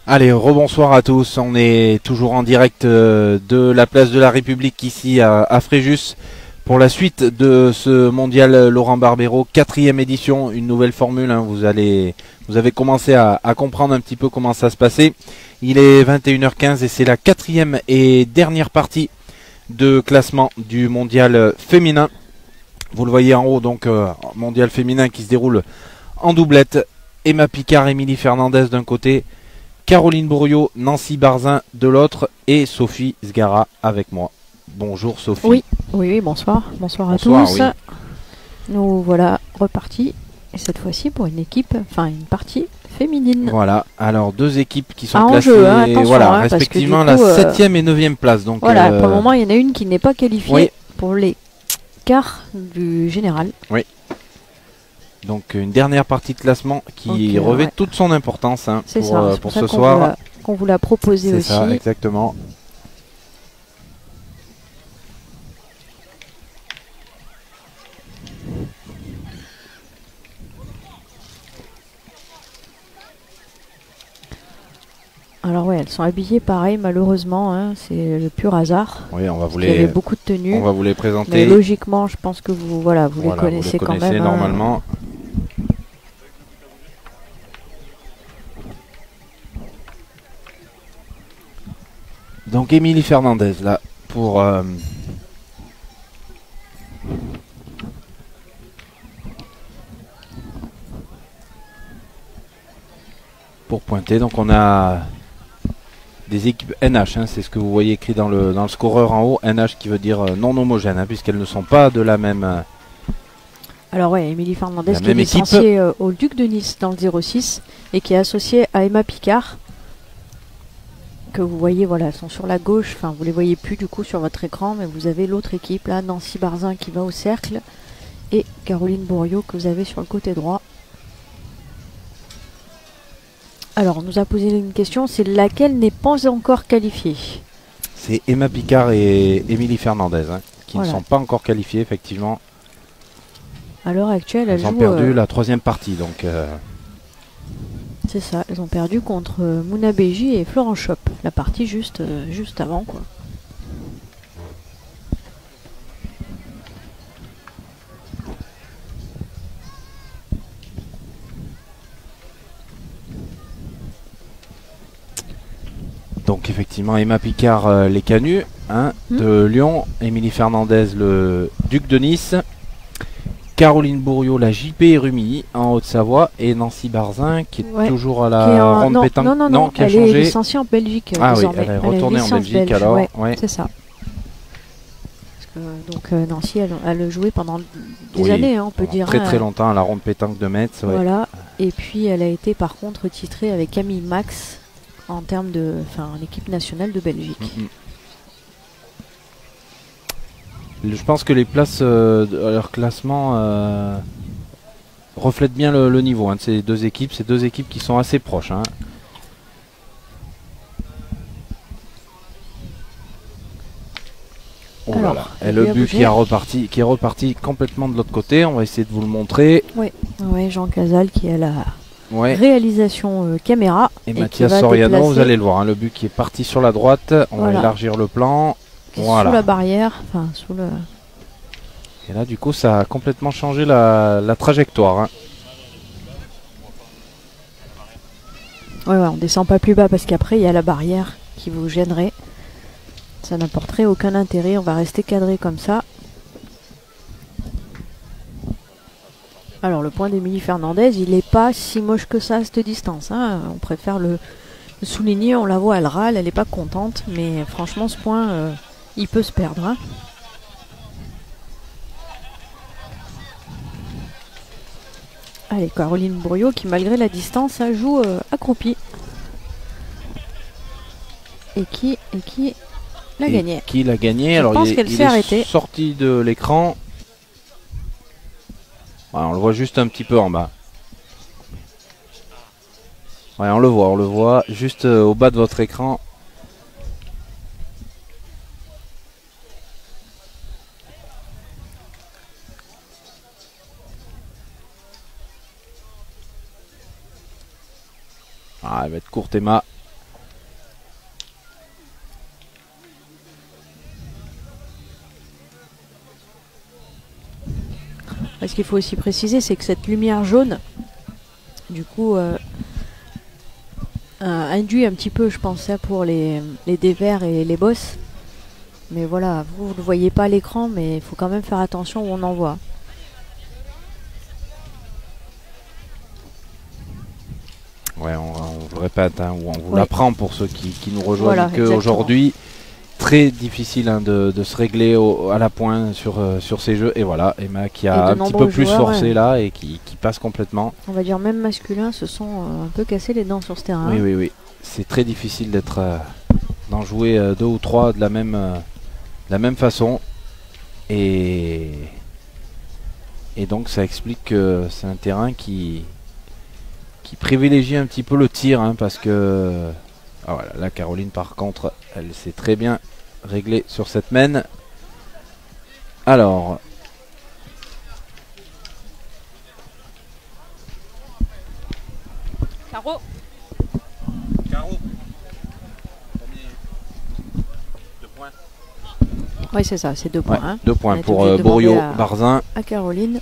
Allez, rebonsoir à tous. On est toujours en direct de la place de la République ici à Fréjus pour la suite de ce mondial Laurent Barbero, 4e édition, une nouvelle formule. Hein. Vous avez commencé à comprendre un petit peu comment ça se passait. Il est 21h15 et c'est la 4e et dernière partie de classement du mondial féminin. Vous le voyez en haut, donc mondial féminin qui se déroule en doublette. Emma Picard, Émilie Fernandez d'un côté, Caroline Bourriot, Nancy Barzin de l'autre et Sophie Sgara avec moi. Bonjour Sophie. Oui, bonsoir. Bonsoir à tous. Oui. Nous voilà repartis, et cette fois-ci pour une partie féminine. Voilà, alors deux équipes qui sont en classées jeu, hein, attention, voilà, hein, respectivement parce que, la 7e et 9e place. Donc, voilà, pour le moment il y en a une qui n'est pas qualifiée oui. pour les quarts du général. Oui. Donc une dernière partie de classement qui revêt toute son importance hein, pour ce soir. Qu'on vous l'a proposé aussi. C'est ça, exactement. Alors ouais, elles sont habillées pareil malheureusement, hein, c'est le pur hasard. Oui, on va vous les. Il y avait beaucoup de tenues. On va vous les présenter. Mais logiquement, je pense que vous les connaissez quand même. Normalement. Donc Émilie Fernandez là pour pointer. Donc on a des équipes NH, hein, c'est ce que vous voyez écrit dans le scoreur en haut. NH qui veut dire non homogène, hein, puisqu'elles ne sont pas de la même. Alors ouais, Émilie Fernandez qui est licenciée au Duc de Nice dans le 06 et qui est associée à Emma Picard. Que vous voyez, voilà, elles sont sur la gauche, enfin vous les voyez plus du coup sur votre écran, mais vous avez l'autre équipe là, Nancy Barzin qui va au cercle et Caroline Bourriot que vous avez sur le côté droit. Alors on nous a posé une question, c'est laquelle n'est pas encore qualifiée? C'est Emma Picard et Émilie Fernandez hein, qui ne sont pas encore qualifiées effectivement. À l'heure actuelle, elles ont perdu la 3e partie donc. C'est ça, elles ont perdu contre Mouna Beji et Florent Chop, la partie juste avant quoi. Donc effectivement Emma Picard les Canuts hein, de Lyon, Émilie Fernandez le Duc de Nice, Caroline Bourriot la JP Rumilly en Haute-Savoie et Nancy Barzin qui est toujours à la ronde pétanque. Non, qui a elle changé. est licenciée en Belgique. Ah oui, elle est retournée en Belgique alors. Ouais. C'est ça. Donc Nancy, elle a joué pendant des années, hein, on peut dire. Très longtemps à la ronde pétanque de Metz. Ouais. Voilà. Et puis elle a été par contre titrée avec Camille Max en termes de, l'équipe nationale de Belgique. Je pense que les places de leur classement reflètent bien le niveau hein, de ces deux équipes. Ces deux équipes qui sont assez proches. Hein. Oh là là. Et le but qui est reparti complètement de l'autre côté. On va essayer de vous le montrer. Oui, Jean Casal qui a la réalisation caméra. Et Mathias Soriano, vous allez le voir. Hein, le but qui est parti sur la droite. On va élargir le plan. Voilà. Sous la barrière, sous le... Et là, du coup, ça a complètement changé la trajectoire. Hein. Ouais, on descend pas plus bas parce qu'après, il y a la barrière qui vous gênerait. Ça n'apporterait aucun intérêt. On va rester cadré comme ça. Alors, le point d'Émilie Fernandez, il n'est pas si moche que ça à cette distance. Hein. On préfère le souligner. On la voit, elle râle, elle n'est pas contente. Mais franchement, ce point... il peut se perdre. Hein. Allez, Caroline Bourriot qui, malgré la distance, joue accroupie. Et qui l'a gagné. Qui l'a gagné? Alors, il est sorti de l'écran. Ouais, on le voit juste un petit peu en bas. Ouais, on le voit juste au bas de votre écran. Ah, elle va être courte Emma. ce qu'il faut aussi préciser, c'est que cette lumière jaune, du coup, induit un petit peu, je pense, ça pour les dévers et les bosses. Mais voilà, vous ne le voyez pas à l'écran, mais il faut quand même faire attention où on en voit. Ouais, on vous répète, hein, ou on vous l'apprend pour ceux qui nous rejoignent, voilà, qu'aujourd'hui, très difficile hein, de se régler à la pointe sur ces jeux. Et voilà, Emma qui a un petit peu plus forcé là et qui passe complètement. On va dire même masculins se sont un peu cassés les dents sur ce terrain. Oui, oui, oui. C'est très difficile d'en jouer 2 ou 3 de la même façon. Et donc ça explique que c'est un terrain qui privilégie un petit peu le tir, hein, parce que voilà, là Caroline par contre elle s'est très bien réglée sur cette main. Alors Carreau. Oui, c'est ça, c'est 2 points. Hein. 2 points pour Bourriot, Barzin. À Caroline.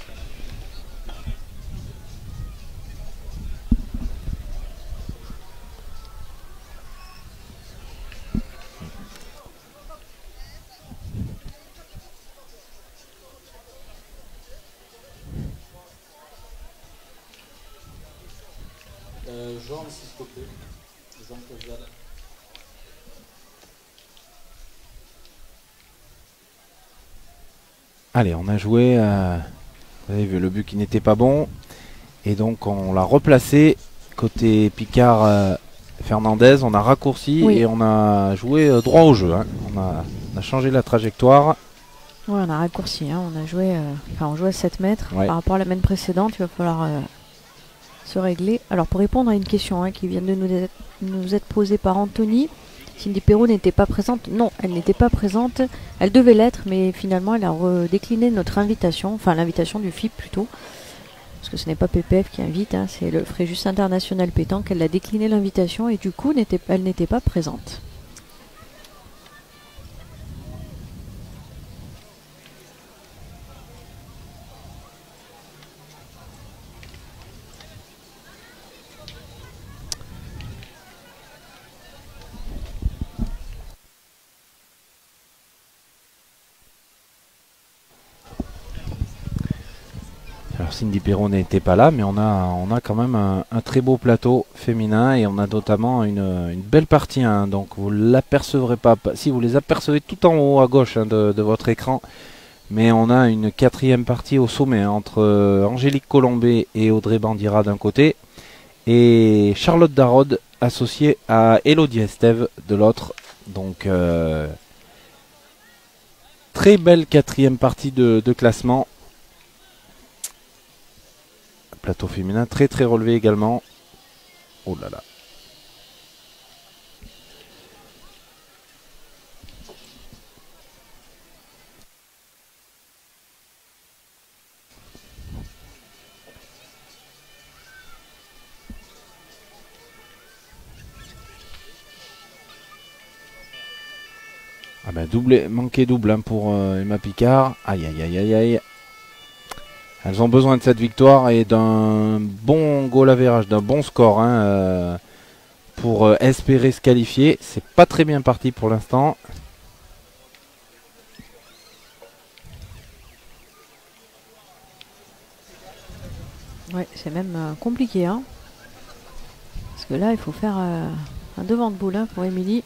Jean, s'il te plaît. Jean Cosal. Allez, on a joué. Vous avez vu le but qui n'était pas bon. Et donc on l'a replacé côté Picard Fernandez. On a raccourci et on a joué droit au jeu. Hein. On a changé la trajectoire. Oui, on a raccourci. Hein. On a joué, on jouait à 7 mètres. Par rapport à la main précédente, il va falloir se régler. Alors pour répondre à une question qui vient de nous être posée par Anthony, Cindy Perrault n'était pas présente. Non, elle n'était pas présente. Elle devait l'être, mais finalement elle a décliné notre invitation, enfin l'invitation du FIP plutôt. Parce que ce n'est pas PPF qui invite, hein, c'est le Fréjus International Pétanque. Elle a décliné l'invitation et du coup elle n'était pas présente. Alors Cindy Perrault n'était pas là, mais on a quand même un très beau plateau féminin et on a notamment une belle partie. Hein, donc vous l'apercevrez pas, si vous les apercevez tout en haut à gauche de votre écran, mais on a une 4e partie au sommet hein, entre Angélique Colombet et Audrey Bandira d'un côté et Charlotte Darod associée à Elodie Estève de l'autre. Donc très belle 4e partie de classement. Plateau féminin très très relevé également. Oh là là. Ah ben manqué double hein, pour Emma Picard. Aïe aïe aïe aïe aïe. Elles ont besoin de cette victoire et d'un bon goal average, d'un bon score hein, pour espérer se qualifier. C'est pas très bien parti pour l'instant. Ouais, c'est même compliqué. Hein, parce que là, il faut faire un devant de boule hein, pour Émilie.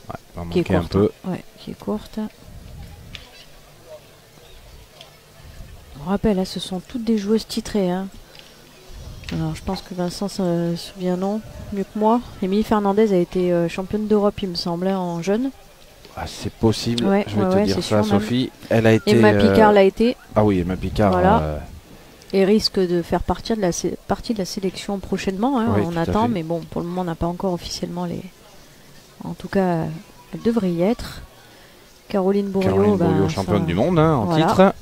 Ouais, va manquer qui est courte, un peu. Hein. Ouais, qui est courte. On rappelle, hein, ce sont toutes des joueuses titrées. Hein. Alors, je pense que Vincent se souvient non mieux que moi. Émilie Fernandez a été championne d'Europe, il me semblait, en jeune. Ah, c'est possible, ouais, je vais te dire ça, Sophie. Elle a été. Emma Picard l'a été. Ah oui, Emma Picard. Voilà. Et risque de faire partie de la sélection prochainement. Hein, oui, on attend, mais bon, pour le moment, on n'a pas encore officiellement les. En tout cas, elle devrait y être. Caroline Bourriot, championne du monde hein, en titre.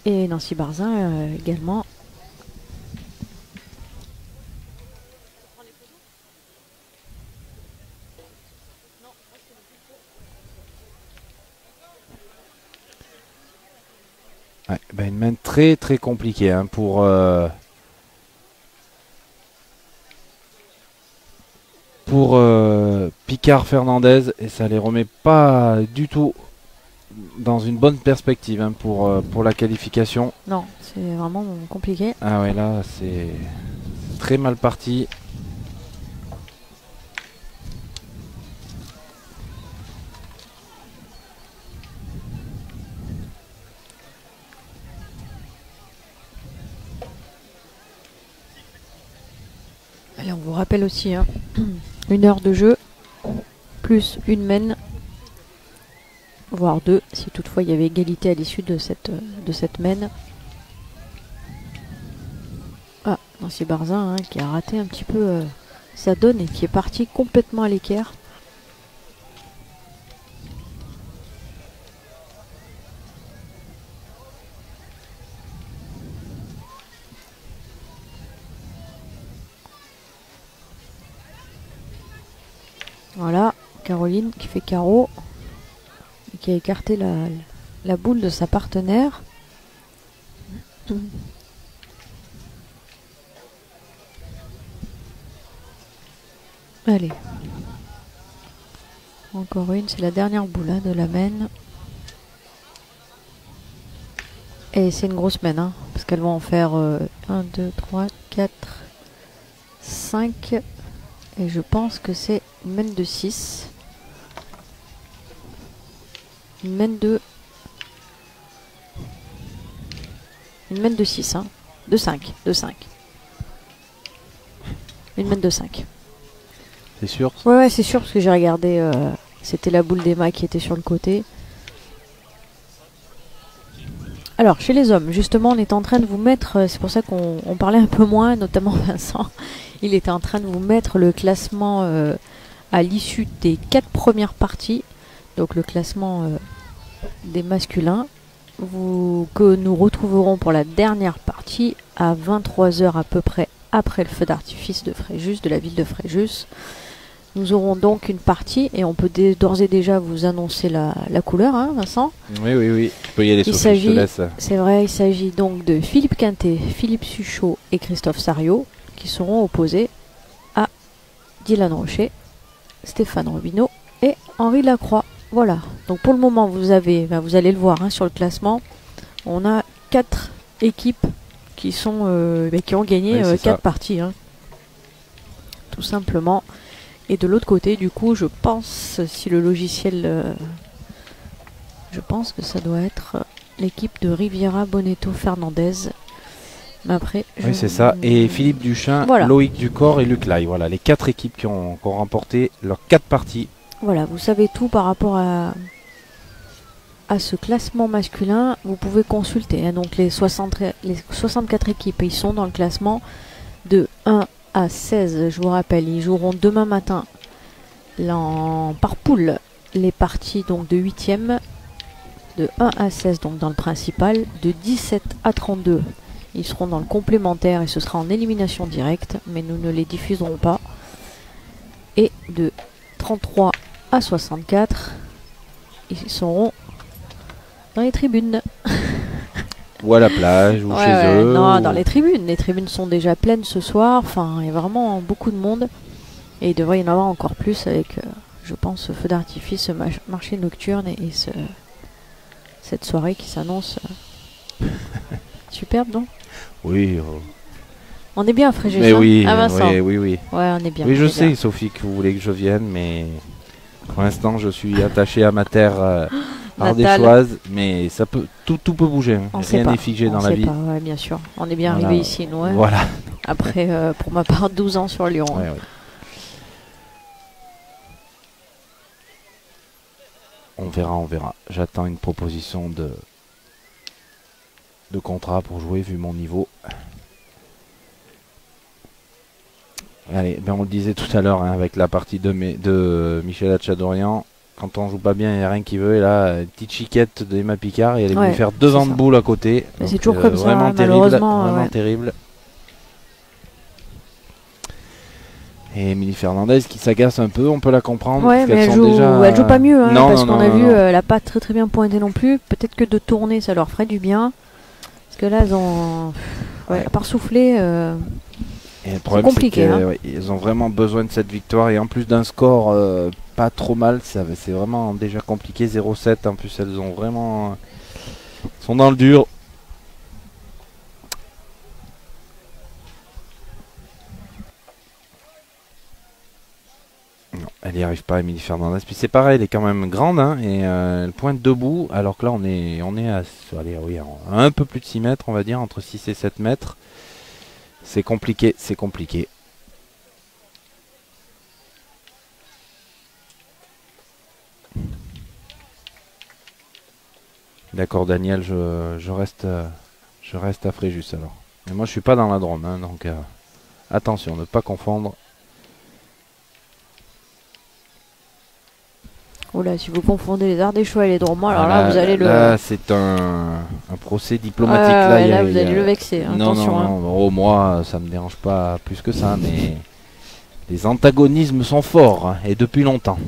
Et Nancy Barzin également. Ouais, une main très très compliqué hein, pour Picard Fernandez, et ça les remet pas du tout dans une bonne perspective hein, pour la qualification. Non, c'est vraiment compliqué. Ah ouais, là c'est très mal parti. Allez, on vous rappelle aussi hein, 1 heure de jeu plus une main, voire 2 si toutefois il y avait égalité à l'issue de cette main. Ah, c'est Barzin hein, qui a raté un petit peu sa donne et qui est parti complètement à l'équerre. Voilà, Caroline qui fait carreau et qui a écarté la boule de sa partenaire. Allez. Encore une, c'est la dernière boule hein, de la main. Et c'est une grosse main, hein, parce qu'elles vont en faire 1, 2, 3, 4, 5. Et je pense que c'est une main de 6. Une main de... Une main de 6, hein. De 5. De 5. Une main de 5. C'est sûr? Ouais, c'est sûr, parce que j'ai regardé... c'était la boule d'Emma qui était sur le côté. Alors, chez les hommes, justement, on est en train de vous mettre... c'est pour ça qu'on parlait un peu moins, notamment Vincent. Il était en train de vous mettre le classement à l'issue des 4 premières parties. Donc le classement des masculins. Que nous retrouverons pour la dernière partie à 23 h à peu près après le feu d'artifice de Fréjus, de la ville de Fréjus. Nous aurons donc une partie, et on peut d'ores et déjà vous annoncer la couleur, hein, Vincent? Oui, oui, oui. Tu peux y aller, Sophie, je te laisse. C'est vrai, il s'agit donc de Philippe Quintet, Philippe Suchot et Christophe Sariot, qui seront opposés à Dylan Rocher, Stéphane Robineau et Henri Lacroix. Voilà. Donc pour le moment, vous allez le voir hein, sur le classement. On a 4 équipes qui sont qui ont gagné 4 parties. Hein. Tout simplement. Et de l'autre côté, du coup, je pense, si le logiciel... je pense que ça doit être l'équipe de Riviera, Bonetto, Fernandez. Mais après, oui, c'est ça. Et Philippe Duchin, voilà. Loïc Ducor et Luc Lai. Voilà, les 4 équipes qui ont remporté leurs 4 parties. Voilà, vous savez tout par rapport à ce classement masculin. Vous pouvez consulter. Hein, donc les 64 équipes, ils sont dans le classement de 1 à 16. Je vous rappelle, ils joueront demain matin par poule les parties donc de 8e. De 1 à 16 donc dans le principal. De 17 à 32. Ils seront dans le complémentaire et ce sera en élimination directe, mais nous ne les diffuserons pas. Et de 33 à 64, ils seront dans les tribunes. Ou à la plage, ou chez eux. Non, dans les tribunes. Les tribunes sont déjà pleines ce soir. Enfin, il y a vraiment beaucoup de monde. Et il devrait y en avoir encore plus avec, je pense, ce feu d'artifice, ce marché nocturne et cette soirée qui s'annonce superbe, non? Oui. On est bien à Fréjus. Mais oui, Vincent. oui. Ouais, on est bien. Oui, je sais, Sophie, que vous voulez que je vienne, mais pour l'instant, je suis attaché à ma terre ardéchoise, mais ça peut, tout peut bouger. Hein. Rien n'est figé dans la vie. Ouais, bien sûr. On est bien arrivé ici, nous. Ouais. Voilà. Après, pour ma part, 12 ans sur Lyon. Ouais, ouais. On verra. J'attends une proposition de contrat pour jouer vu mon niveau. Allez, ben on le disait tout à l'heure hein, avec la partie de Michel Hatchadorian. Quand on joue pas bien, il n'y a rien qui veut. Et là, une petite chiquette d'Emma Picard et elle est venue faire 2 ans de boule à côté. C'est toujours comme ça, vraiment terrible, malheureusement. Vraiment terrible. Et Émilie Fernandez qui s'agace un peu, on peut la comprendre. Ouais, mais elle joue pas mieux, hein, parce qu'on a vu, elle n'a pas très bien pointé non plus. Peut-être que de tourner, ça leur ferait du bien. Parce que là, ils ont... Ouais, à part souffler, et le problème, c'est compliqué. Ils ont vraiment besoin de cette victoire. Et en plus d'un score pas trop mal, c'est vraiment déjà compliqué. 0-7. En plus, elles ont vraiment... sont dans le dur. Non, elle n'y arrive pas, Émilie Fernandez. Puis c'est pareil, elle est quand même grande, hein, et elle pointe debout, alors que là on est à, allez, oui, à un peu plus de 6 mètres, on va dire, entre 6 et 7 mètres. C'est compliqué, c'est compliqué. D'accord, Daniel, je reste à Fréjus alors. Mais moi je suis pas dans la Drôme, hein, donc attention, ne pas confondre. Oh là, si vous confondez les Ardéchois et les Dromois, alors là, vous allez le... Là, c'est un procès diplomatique. Là, vous allez le vexer. Non, attention, non. Oh, moi, ça me dérange pas plus que ça, mais les antagonismes sont forts, hein, et depuis longtemps.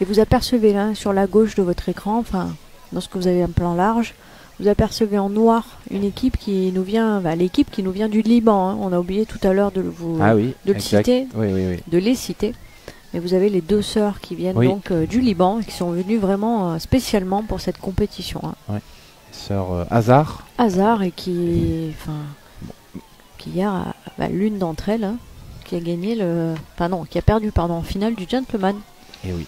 Et vous apercevez là, sur la gauche de votre écran, enfin, lorsque vous avez un plan large, vous apercevez en noir une équipe qui nous vient, l'équipe qui nous vient du Liban. Hein. On a oublié tout à l'heure de le citer, de les citer. Mais vous avez les deux sœurs qui viennent donc du Liban et qui sont venues vraiment spécialement pour cette compétition. Hein. Oui. Sœur Hazard. Hazard et qui hier, l'une d'entre elles, hein, qui a gagné qui a perdu en finale du gentleman. Et oui.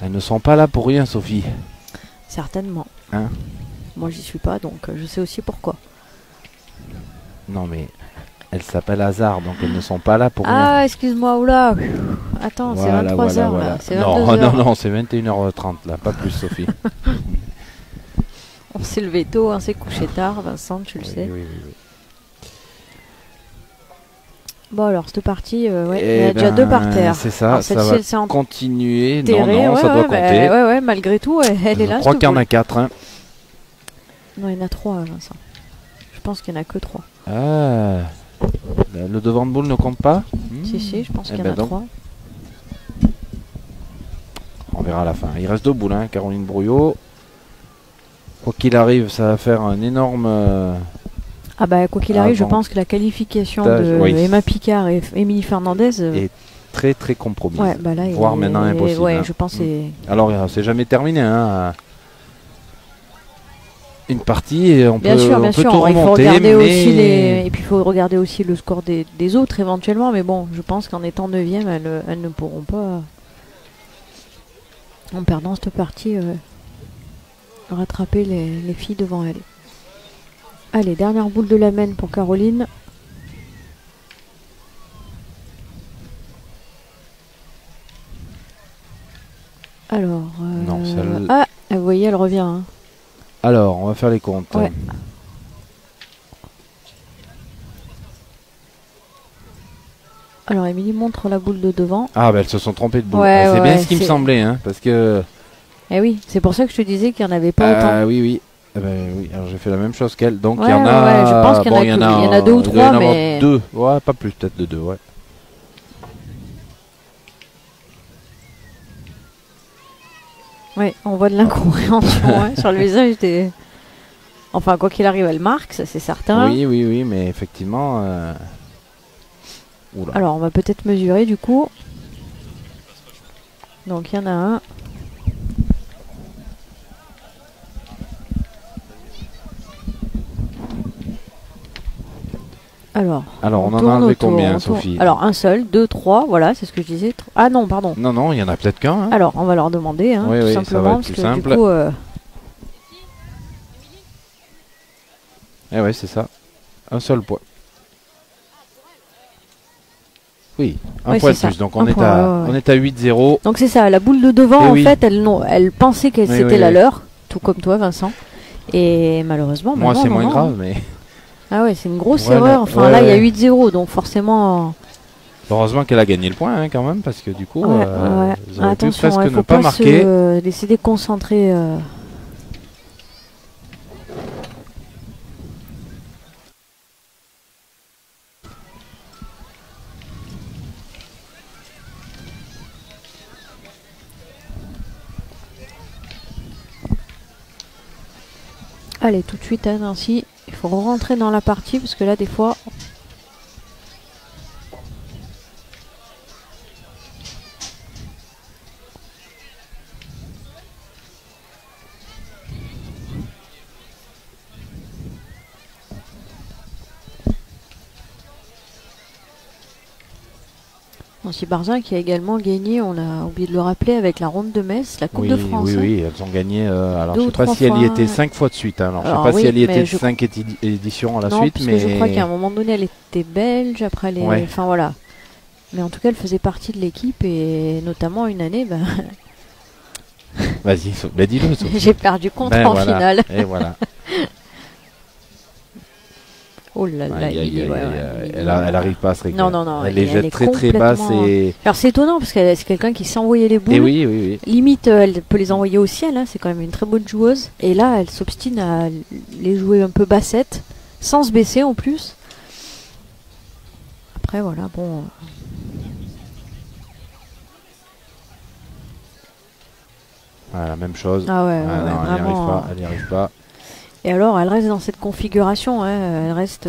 Elles ne sont pas là pour rien, Sophie. Certainement. Hein? Moi, j'y suis pas, donc je sais aussi pourquoi. Non, mais elles s'appellent Hazard, donc elles ne sont pas là pour rien. Ah, excuse-moi, oula. Attends, voilà, c'est 23h là. C'est 22h. Non, c'est 21h30 là, pas plus, Sophie. On s'est levé tôt, on s'est couché tard, Vincent, tu le sais. Oui. Bon, alors, cette partie, il y a déjà deux par terre. C'est ça, alors, ça va continuer. Non, ça doit compter. Ouais, malgré tout, elle est là. Je crois qu'il y en a 4. Hein. Non, il y en a 3, Vincent. Je pense qu'il n'y en a que 3. Ah, le devant de boule ne compte pas? Si, je pense qu'il y en a 3. On verra à la fin. Il reste 2 boules, hein, Caroline Brouillot. Quoi qu'il arrive, ça va faire un énorme... quoi qu'il arrive, je pense que la qualification de Emma Picard et Émilie Fernandez est très très compromise. Là, voire maintenant impossible. Ouais, hein. je pense c'est... Alors, c'est jamais terminé. Hein. Une partie, et on peut tout remonter. Il faut regarder aussi et puis il faut regarder aussi le score des autres éventuellement. Mais bon, je pense qu'en étant 9e, elles ne pourront pas, en perdant cette partie, rattraper les filles devant elles. Allez, dernière boule de la main pour Caroline. Alors... non, vous voyez, elle revient. Hein. Alors, on va faire les comptes. Ouais. Alors, Émilie montre la boule de devant. Ah, elles se sont trompées de boule. C'est bien ce qui me semblait, hein, parce que... Eh oui, c'est pour ça que je te disais qu'il n'y en avait pas autant. Oui. Oui, alors j'ai fait la même chose qu'elle. Donc il y en a... je pense qu'il y en a 2 ou 3, mais... 2, ouais, pas plus, peut-être de 2, ouais. Oui, on voit de l'incompréhension sur le visage des... Enfin, quoi qu'il arrive, elle marque, ça c'est certain. Oui, mais effectivement... Oula. Alors, on va peut-être mesurer du coup. Donc, il y en a un. Alors, on en a enlevé combien, Sophie? Alors, un seul, 2, 3, voilà, c'est ce que je disais. Ah non, pardon. Non, il y en a peut-être qu'un. Hein. Alors, on va leur demander, hein, tout simplement, ça va être plus parce que simple. du coup... ouais, c'est ça. Un seul point. Oui, un point de plus. Donc, on est à 8-0. Donc, c'est ça, la boule de devant, en fait, elle pensait que c'était la leur, tout comme toi, Vincent. Et malheureusement... Moi, c'est moins grave, mais... Ah ouais, c'est une grosse erreur. Enfin, là, il y a 8-0, donc forcément... Heureusement qu'elle a gagné le point, hein, quand même, parce que du coup, attention, presque il ne faut ne pas marquer. Se laisser déconcentrer. Allez, tout de suite, hein, Nancy, il faut rentrer dans la partie parce que là, des fois... Nancy Barzin qui a également gagné, on a oublié de le rappeler, avec la ronde de Metz, la Coupe de France. Oui, oui, elles ont gagné. Alors, je ne sais pas si elle y était 5 fois de suite. Hein. Alors, je ne sais pas si elle y était 5 éditions à la suite. Mais je crois qu'à un moment donné, elle était belge. Après, elle est... Enfin, voilà. Mais en tout cas, elle faisait partie de l'équipe et notamment une année. Bah... Vas-y, bah, dis-le. J'ai perdu contre en finale. Et voilà. Oh là là, elle n'arrive pas à se régler. Non, elle les jette très très basse. Alors c'est étonnant parce que c'est quelqu'un qui sait envoyer les boules. Et oui. Limite, elle peut les envoyer au ciel, hein, c'est quand même une très bonne joueuse. Et là, elle s'obstine à les jouer un peu bassettes, sans se baisser en plus. Après, voilà, bon... Voilà, même chose. Ah ouais, non, vraiment, elle n'y arrive pas. Et alors, elle reste dans cette configuration, hein, elle reste...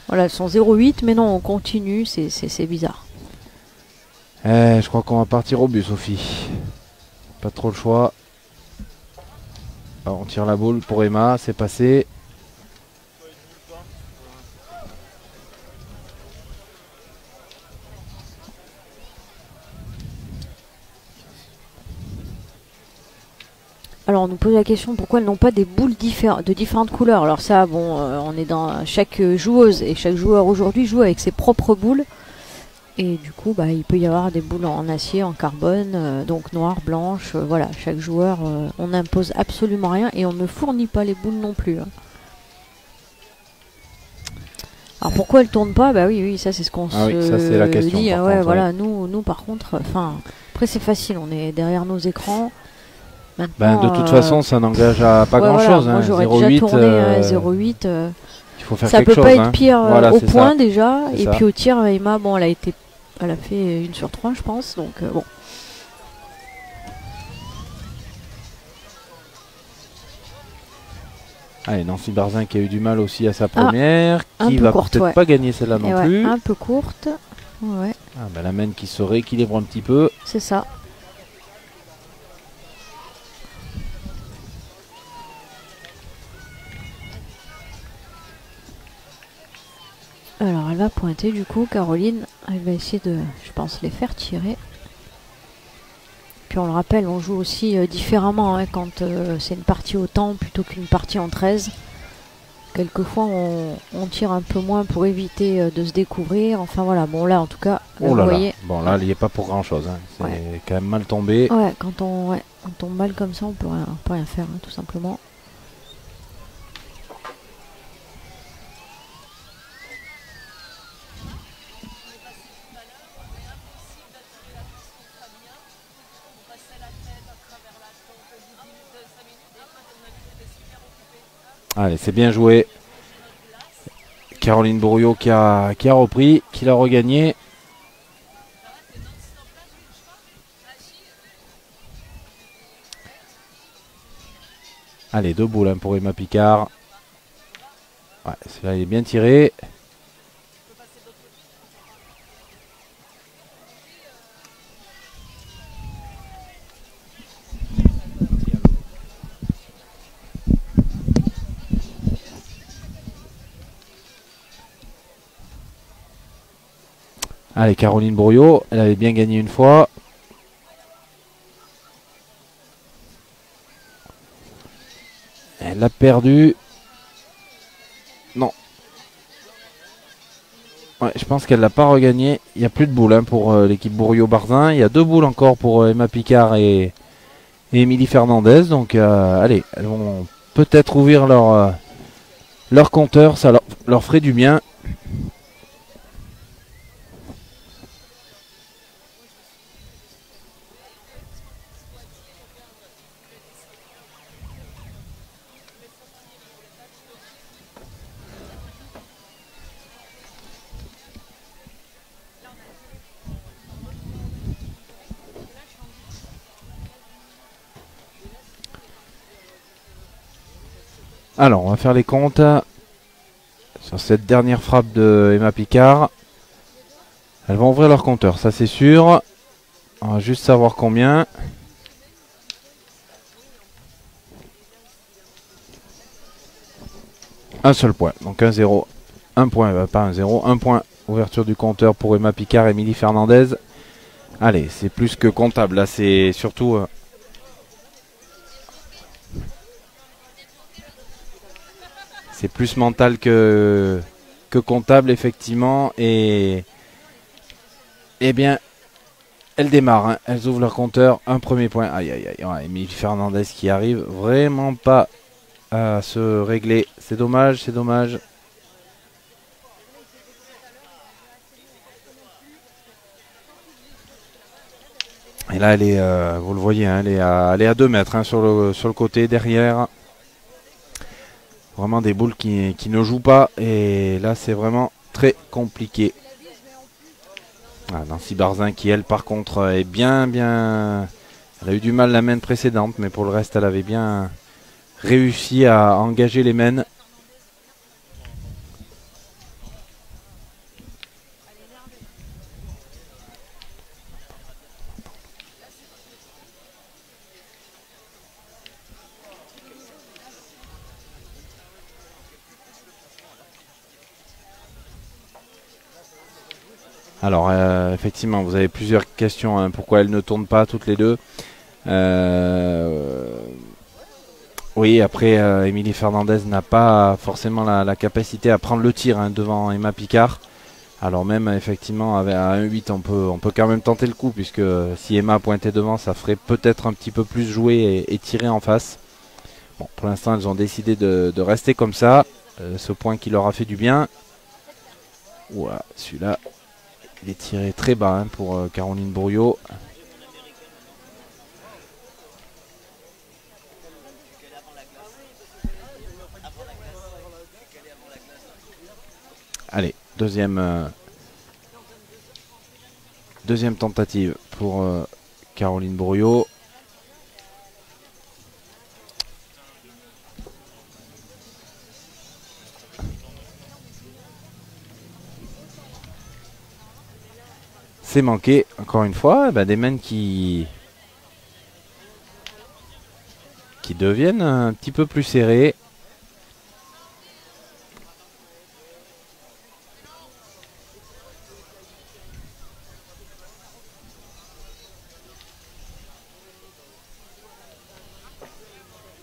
voilà, son 0,8, mais non, on continue, c'est bizarre. Je crois qu'on va partir au but, Sophie. Pas trop le choix. Alors, on tire la boule pour Emma, c'est passé. Alors on nous pose la question pourquoi elles n'ont pas des boules de différentes couleurs. Alors ça, bon, on est dans chaque joueuse et chaque joueur aujourd'hui joue avec ses propres boules. Et du coup, bah, il peut y avoir des boules en acier, en carbone, donc noire, blanche. Voilà, chaque joueur, on n'impose absolument rien et on ne fournit pas les boules non plus. Hein. Alors pourquoi elles tournent pas? Bah oui, ça c'est ce qu'on se ça, c'est la question, dit. par Ouais, contre, voilà, nous par contre, enfin, après c'est facile, on est derrière nos écrans. Ben, de toute façon, ça n'engage à pas grand-chose. Voilà. Moi, j'aurais déjà tourné 0,8. Il faut faire ça quelque chose. Ça peut pas être pire au point déjà. Et puis au tir, Emma, bon, elle a fait 1 sur 3, je pense. Donc bon. Allez, Nancy Barzin qui a eu du mal aussi à sa première, qui va peut-être pas gagner celle-là non plus. Un peu courte. Ouais. La main qui se rééquilibre un petit peu. C'est ça. Alors elle va pointer du coup, Caroline, elle va essayer de, je pense, les faire tirer. Puis on le rappelle, on joue aussi différemment hein, quand c'est une partie au temps plutôt qu'une partie en 13. Quelquefois on tire un peu moins pour éviter de se découvrir. Enfin voilà, bon là en tout cas, vous voyez. Bon là, il n'y est pas pour grand chose. Hein. C'est quand même mal tombé. Ouais, quand on tombe mal comme ça, on peut rien faire, hein, tout simplement. Allez, c'est bien joué. Caroline Bourriot qui a repris, qui l'a regagné. Allez, 2 boules hein, pour Emma Picard. Ouais, celui-là il est bien tiré. Allez, Caroline Bourriot, elle avait bien gagné une fois. Elle l'a perdu. Non. Ouais, je pense qu'elle l'a pas regagné. Il n'y a plus de boules hein, pour l'équipe Bourriot-Barzin. Il y a 2 boules encore pour Emma Picard et Émilie Fernandez. Donc allez, elles vont peut-être ouvrir leur compteur. Ça leur ferait du bien. Alors, on va faire les comptes sur cette dernière frappe de Emma Picard. Elles vont ouvrir leur compteur, ça c'est sûr. On va juste savoir combien. Un seul point, donc 1-0. Un point, pas un 0, un point. Ouverture du compteur pour Emma Picard et Émilie Fernandez. Allez, c'est plus que comptable, là c'est surtout... c'est plus mental que comptable, effectivement. Et bien, elles démarrent, hein. Elles ouvrent leur compteur. Un premier point. Aïe, aïe, aïe. Ouais, Émilie Fernandez qui arrive vraiment pas à se régler. C'est dommage, c'est dommage. Et là, elle est, vous le voyez, hein, elle est à 2 mètres, hein, sur le côté, derrière. Vraiment des boules qui ne jouent pas. Et là, c'est vraiment très compliqué. Ah, Nancy Barzin qui, elle, par contre, est bien... Elle a eu du mal la main précédente, mais pour le reste, elle avait bien réussi à engager les mains. Alors, effectivement, vous avez plusieurs questions, hein, pourquoi elles ne tournent pas toutes les deux. Oui, après, Émilie Fernandez n'a pas forcément la capacité à prendre le tir, hein, devant Emma Picard. Alors même, effectivement, à 1-8, on peut quand même tenter le coup, puisque si Emma pointait devant, ça ferait peut-être un petit peu plus jouer et tirer en face. Bon, pour l'instant, elles ont décidé de rester comme ça. Ce point qui leur a fait du bien. Ouah, celui-là... il est tiré très bas, hein, pour Caroline Bourriot. Allez, deuxième tentative pour Caroline Bourriot. C'est manqué, encore une fois. Des mains qui deviennent un petit peu plus serrées.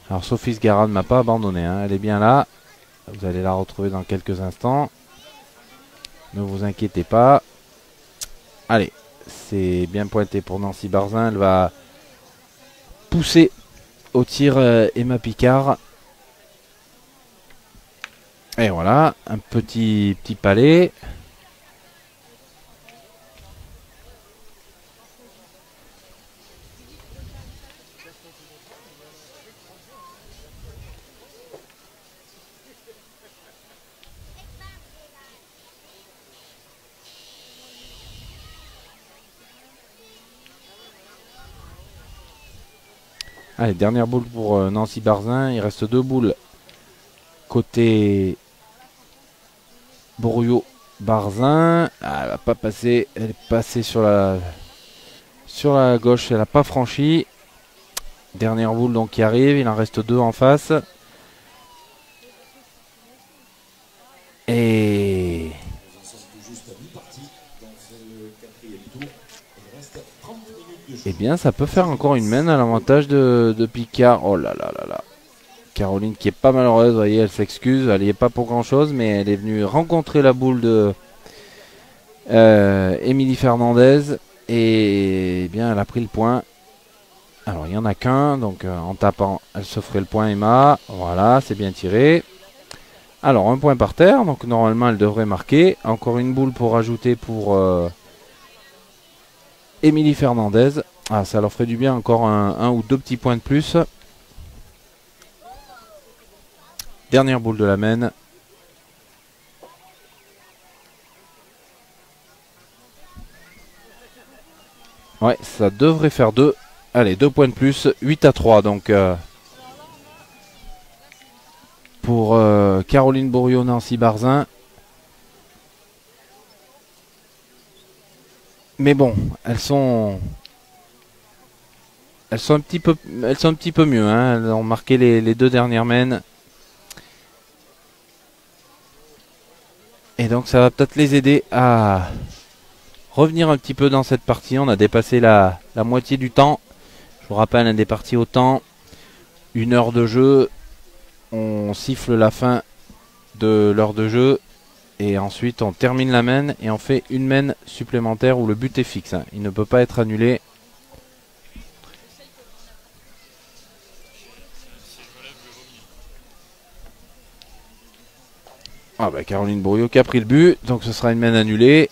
Alors Sophie Sgarra ne m'a pas abandonné, hein. Elle est bien là. Vous allez la retrouver dans quelques instants. Ne vous inquiétez pas. Allez, c'est bien pointé pour Nancy Barzin. Elle va pousser au tir Emma Picard. Et voilà, un petit palais. Allez, dernière boule pour Nancy Barzin. Il reste 2 boules côté Bourriot-Barzin. Ah, elle va pas passer. Elle est passée sur la gauche. Elle n'a pas franchi. Dernière boule donc qui arrive. Il en reste 2 en face. Et... eh bien, ça peut faire encore une main à l'avantage de Picard. Oh là là là là. Caroline qui est pas malheureuse, vous voyez, elle s'excuse. Elle n'y est pas pour grand chose, mais elle est venue rencontrer la boule de Émilie Fernandez. Et bien, elle a pris le point. Alors, il n'y en a qu'un. Donc, en tapant, elle se ferait le point, Emma. Voilà, c'est bien tiré. Alors, un point par terre. Donc, normalement, elle devrait marquer. Encore une boule pour ajouter pour Émilie Fernandez. Ah, ça leur ferait du bien, encore un ou 2 petits points de plus. Dernière boule de la main. Ouais, ça devrait faire 2. Allez, 2 points de plus. 8-3 donc pour Caroline Bourriot, Nancy Barzin. Mais bon, elles sont un petit peu mieux, hein. Elles ont marqué les deux dernières mènes. Et donc ça va peut-être les aider à revenir un petit peu dans cette partie. On a dépassé la moitié du temps. Je vous rappelle, un des parties au temps, 1 heure de jeu. On siffle la fin de l'heure de jeu. Et ensuite on termine la mène et on fait une mène supplémentaire où le but est fixe, hein. Il ne peut pas être annulé. Ah bah Caroline Bourriot qui a pris le but, donc ce sera une mène annulée.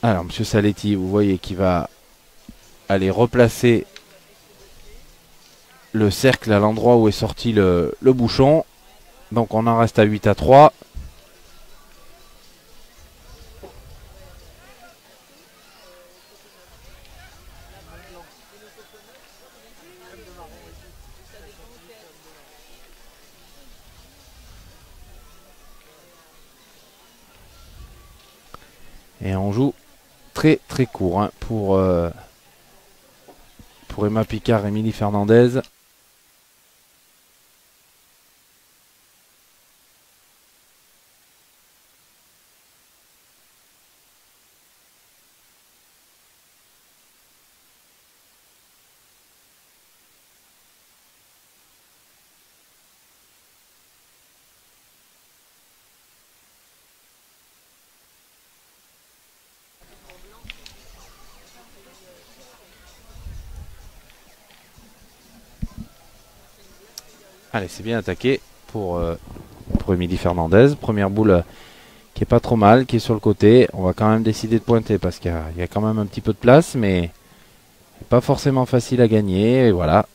Alors Monsieur Saletti, vous voyez qu'il va aller replacer le cercle à l'endroit où est sorti le bouchon. Donc on en reste à 8-3. Et on joue très très court, hein, pour Emma Picard et Émilie Fernandez. Allez, c'est bien attaqué pour Émilie Fernandez. Première boule qui est pas trop mal, qui est sur le côté. On va quand même décider de pointer parce qu'il y a quand même un petit peu de place, mais pas forcément facile à gagner. Et voilà.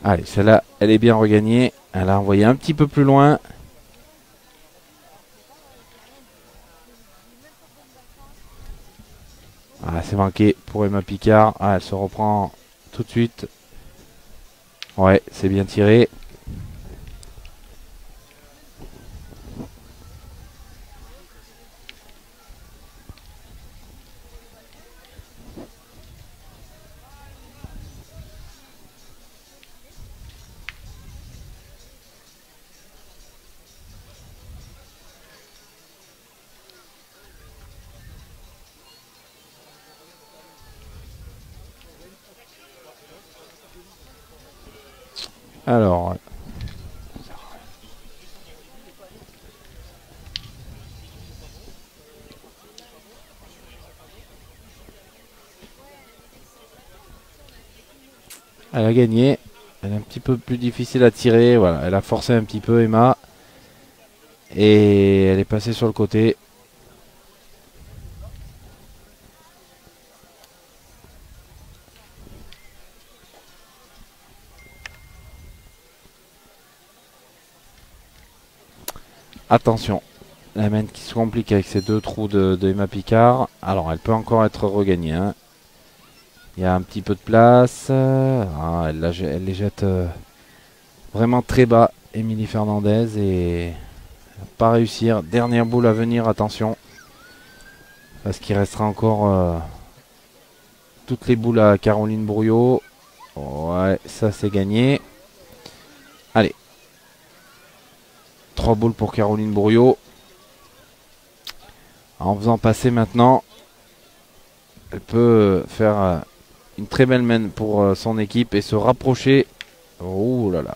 Allez, celle-là, elle est bien regagnée. Elle a envoyé un petit peu plus loin. Ah, c'est manqué pour Emma Picard. Ah, elle se reprend tout de suite. Ouais, c'est bien tiré. Alors, elle a gagné. Elle est un petit peu plus difficile à tirer. Voilà, elle a forcé un petit peu Emma. Et elle est passée sur le côté. Attention, la main qui se complique avec ces deux trous de Emma Picard. Alors, elle peut encore être regagnée, hein. Il y a un petit peu de place. Ah, elle les jette vraiment très bas, Émilie Fernandez. Et elle va pas réussir. Dernière boule à venir, attention. Parce qu'il restera encore toutes les boules à Caroline Bourriot. Ouais, ça c'est gagné. Allez. 3 boules pour Caroline Bourriot. En faisant passer maintenant, elle peut faire une très belle main pour son équipe et se rapprocher. Oh là là.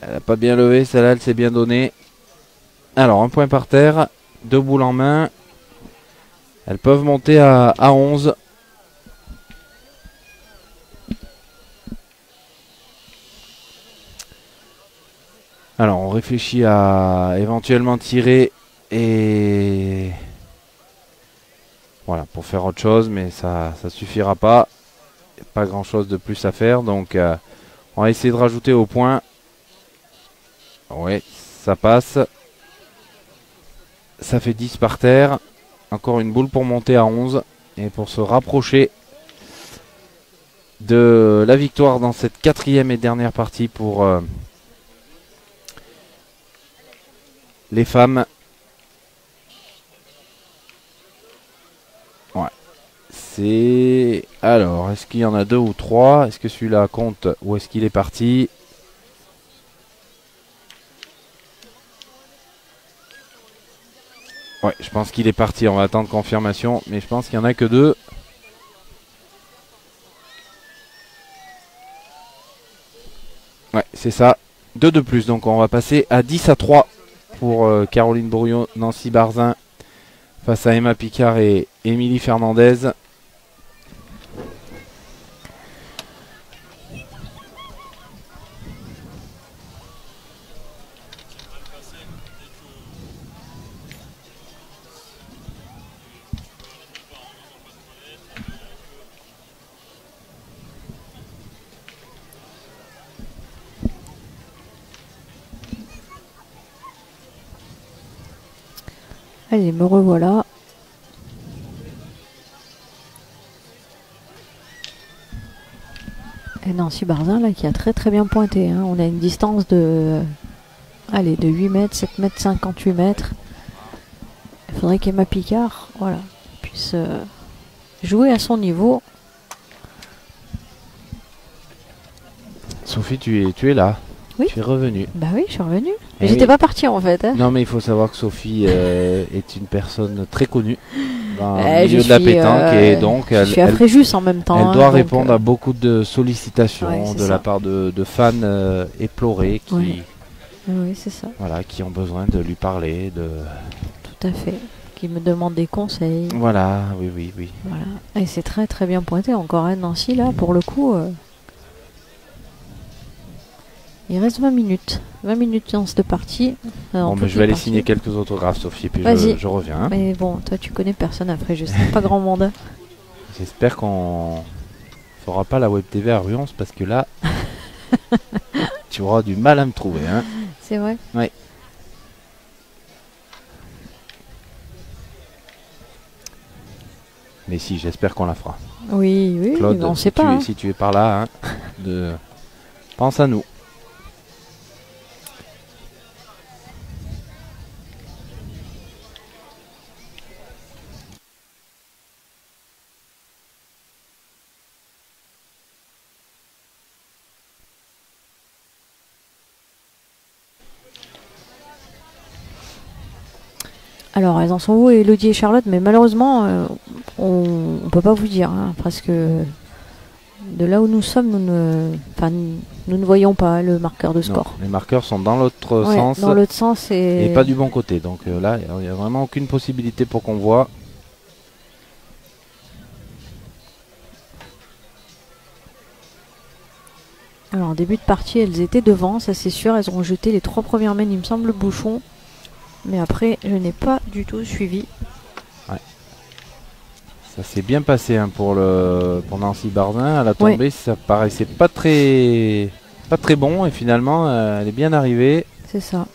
Elle n'a pas bien levé, celle-là elle s'est bien donnée. Alors un point par terre, 2 boules en main. Elles peuvent monter à 11. Alors on réfléchit à éventuellement tirer et voilà pour faire autre chose, mais ça suffira pas. Pas grand chose de plus à faire, donc on va essayer de rajouter au point. Ouais, ça passe. Ça fait 10 par terre. Encore une boule pour monter à 11 et pour se rapprocher de la victoire dans cette 4e et dernière partie pour les femmes. Ouais. C'est... Alors, est-ce qu'il y en a 2 ou 3? Est-ce que celui-là compte ou est-ce qu'il est parti? Ouais, je pense qu'il est parti. On va attendre confirmation, mais je pense qu'il n'y en a que 2. Ouais, c'est ça. 2 de plus. Donc on va passer à 10-3 pour Caroline Brouillon, Nancy Barzin face à Emma Picard et Émilie Fernandez. Allez, me revoilà. Et Nancy Barzin là qui a très bien pointé. Hein. On a une distance de, allez, de 8 mètres, 7 mètres, 58 mètres. Il faudrait qu'Emma Picard voilà, puisse jouer à son niveau. Sophie, tu es là. Oui. Tu es revenue. Bah oui, je suis revenue. Mais j'étais pas partie en fait. Hein. Non, mais il faut savoir que Sophie est une personne très connue dans le milieu de la pétanque et donc je suis à Fréjus en même temps. Elle doit répondre à beaucoup de sollicitations de la part de fans éplorés qui, oui, c'est ça. Voilà, qui ont besoin de lui parler. Tout à fait. Qui me demandent des conseils. Voilà, oui. Voilà. Et c'est très bien pointé. Encore un Nancy là, pour le coup. Il reste 20 minutes. 20 minutes dans cette partie. Bon, mais je vais aller signer quelques autographes, Sophie, puis je reviens. Mais bon, toi, tu connais personne après, je sais pas grand monde. J'espère qu'on fera pas la Web TV à Ruance, parce que là, tu auras du mal à me trouver. Hein. C'est vrai? Oui. Mais si, j'espère qu'on la fera. Oui, Claude, on sait pas. Si tu es par là, pense à nous. Alors, elles en sont où, Elodie et Charlotte? Mais malheureusement, on ne peut pas vous dire. Hein, parce que de là où nous sommes, nous ne voyons pas le marqueur de score. Non, les marqueurs sont dans l'autre sens. Dans l'autre sens et pas du bon côté. Donc là, il n'y a vraiment aucune possibilité pour qu'on voit. Alors, en début de partie, elles étaient devant, ça c'est sûr. Elles ont jeté les 3 premières mains, il me semble, bouchon. Mais après, je n'ai pas du tout suivi. Ouais. Ça s'est bien passé hein, pour Nancy Barzin. À la tombée, ça paraissait pas très bon. Et finalement, elle est bien arrivée. C'est ça.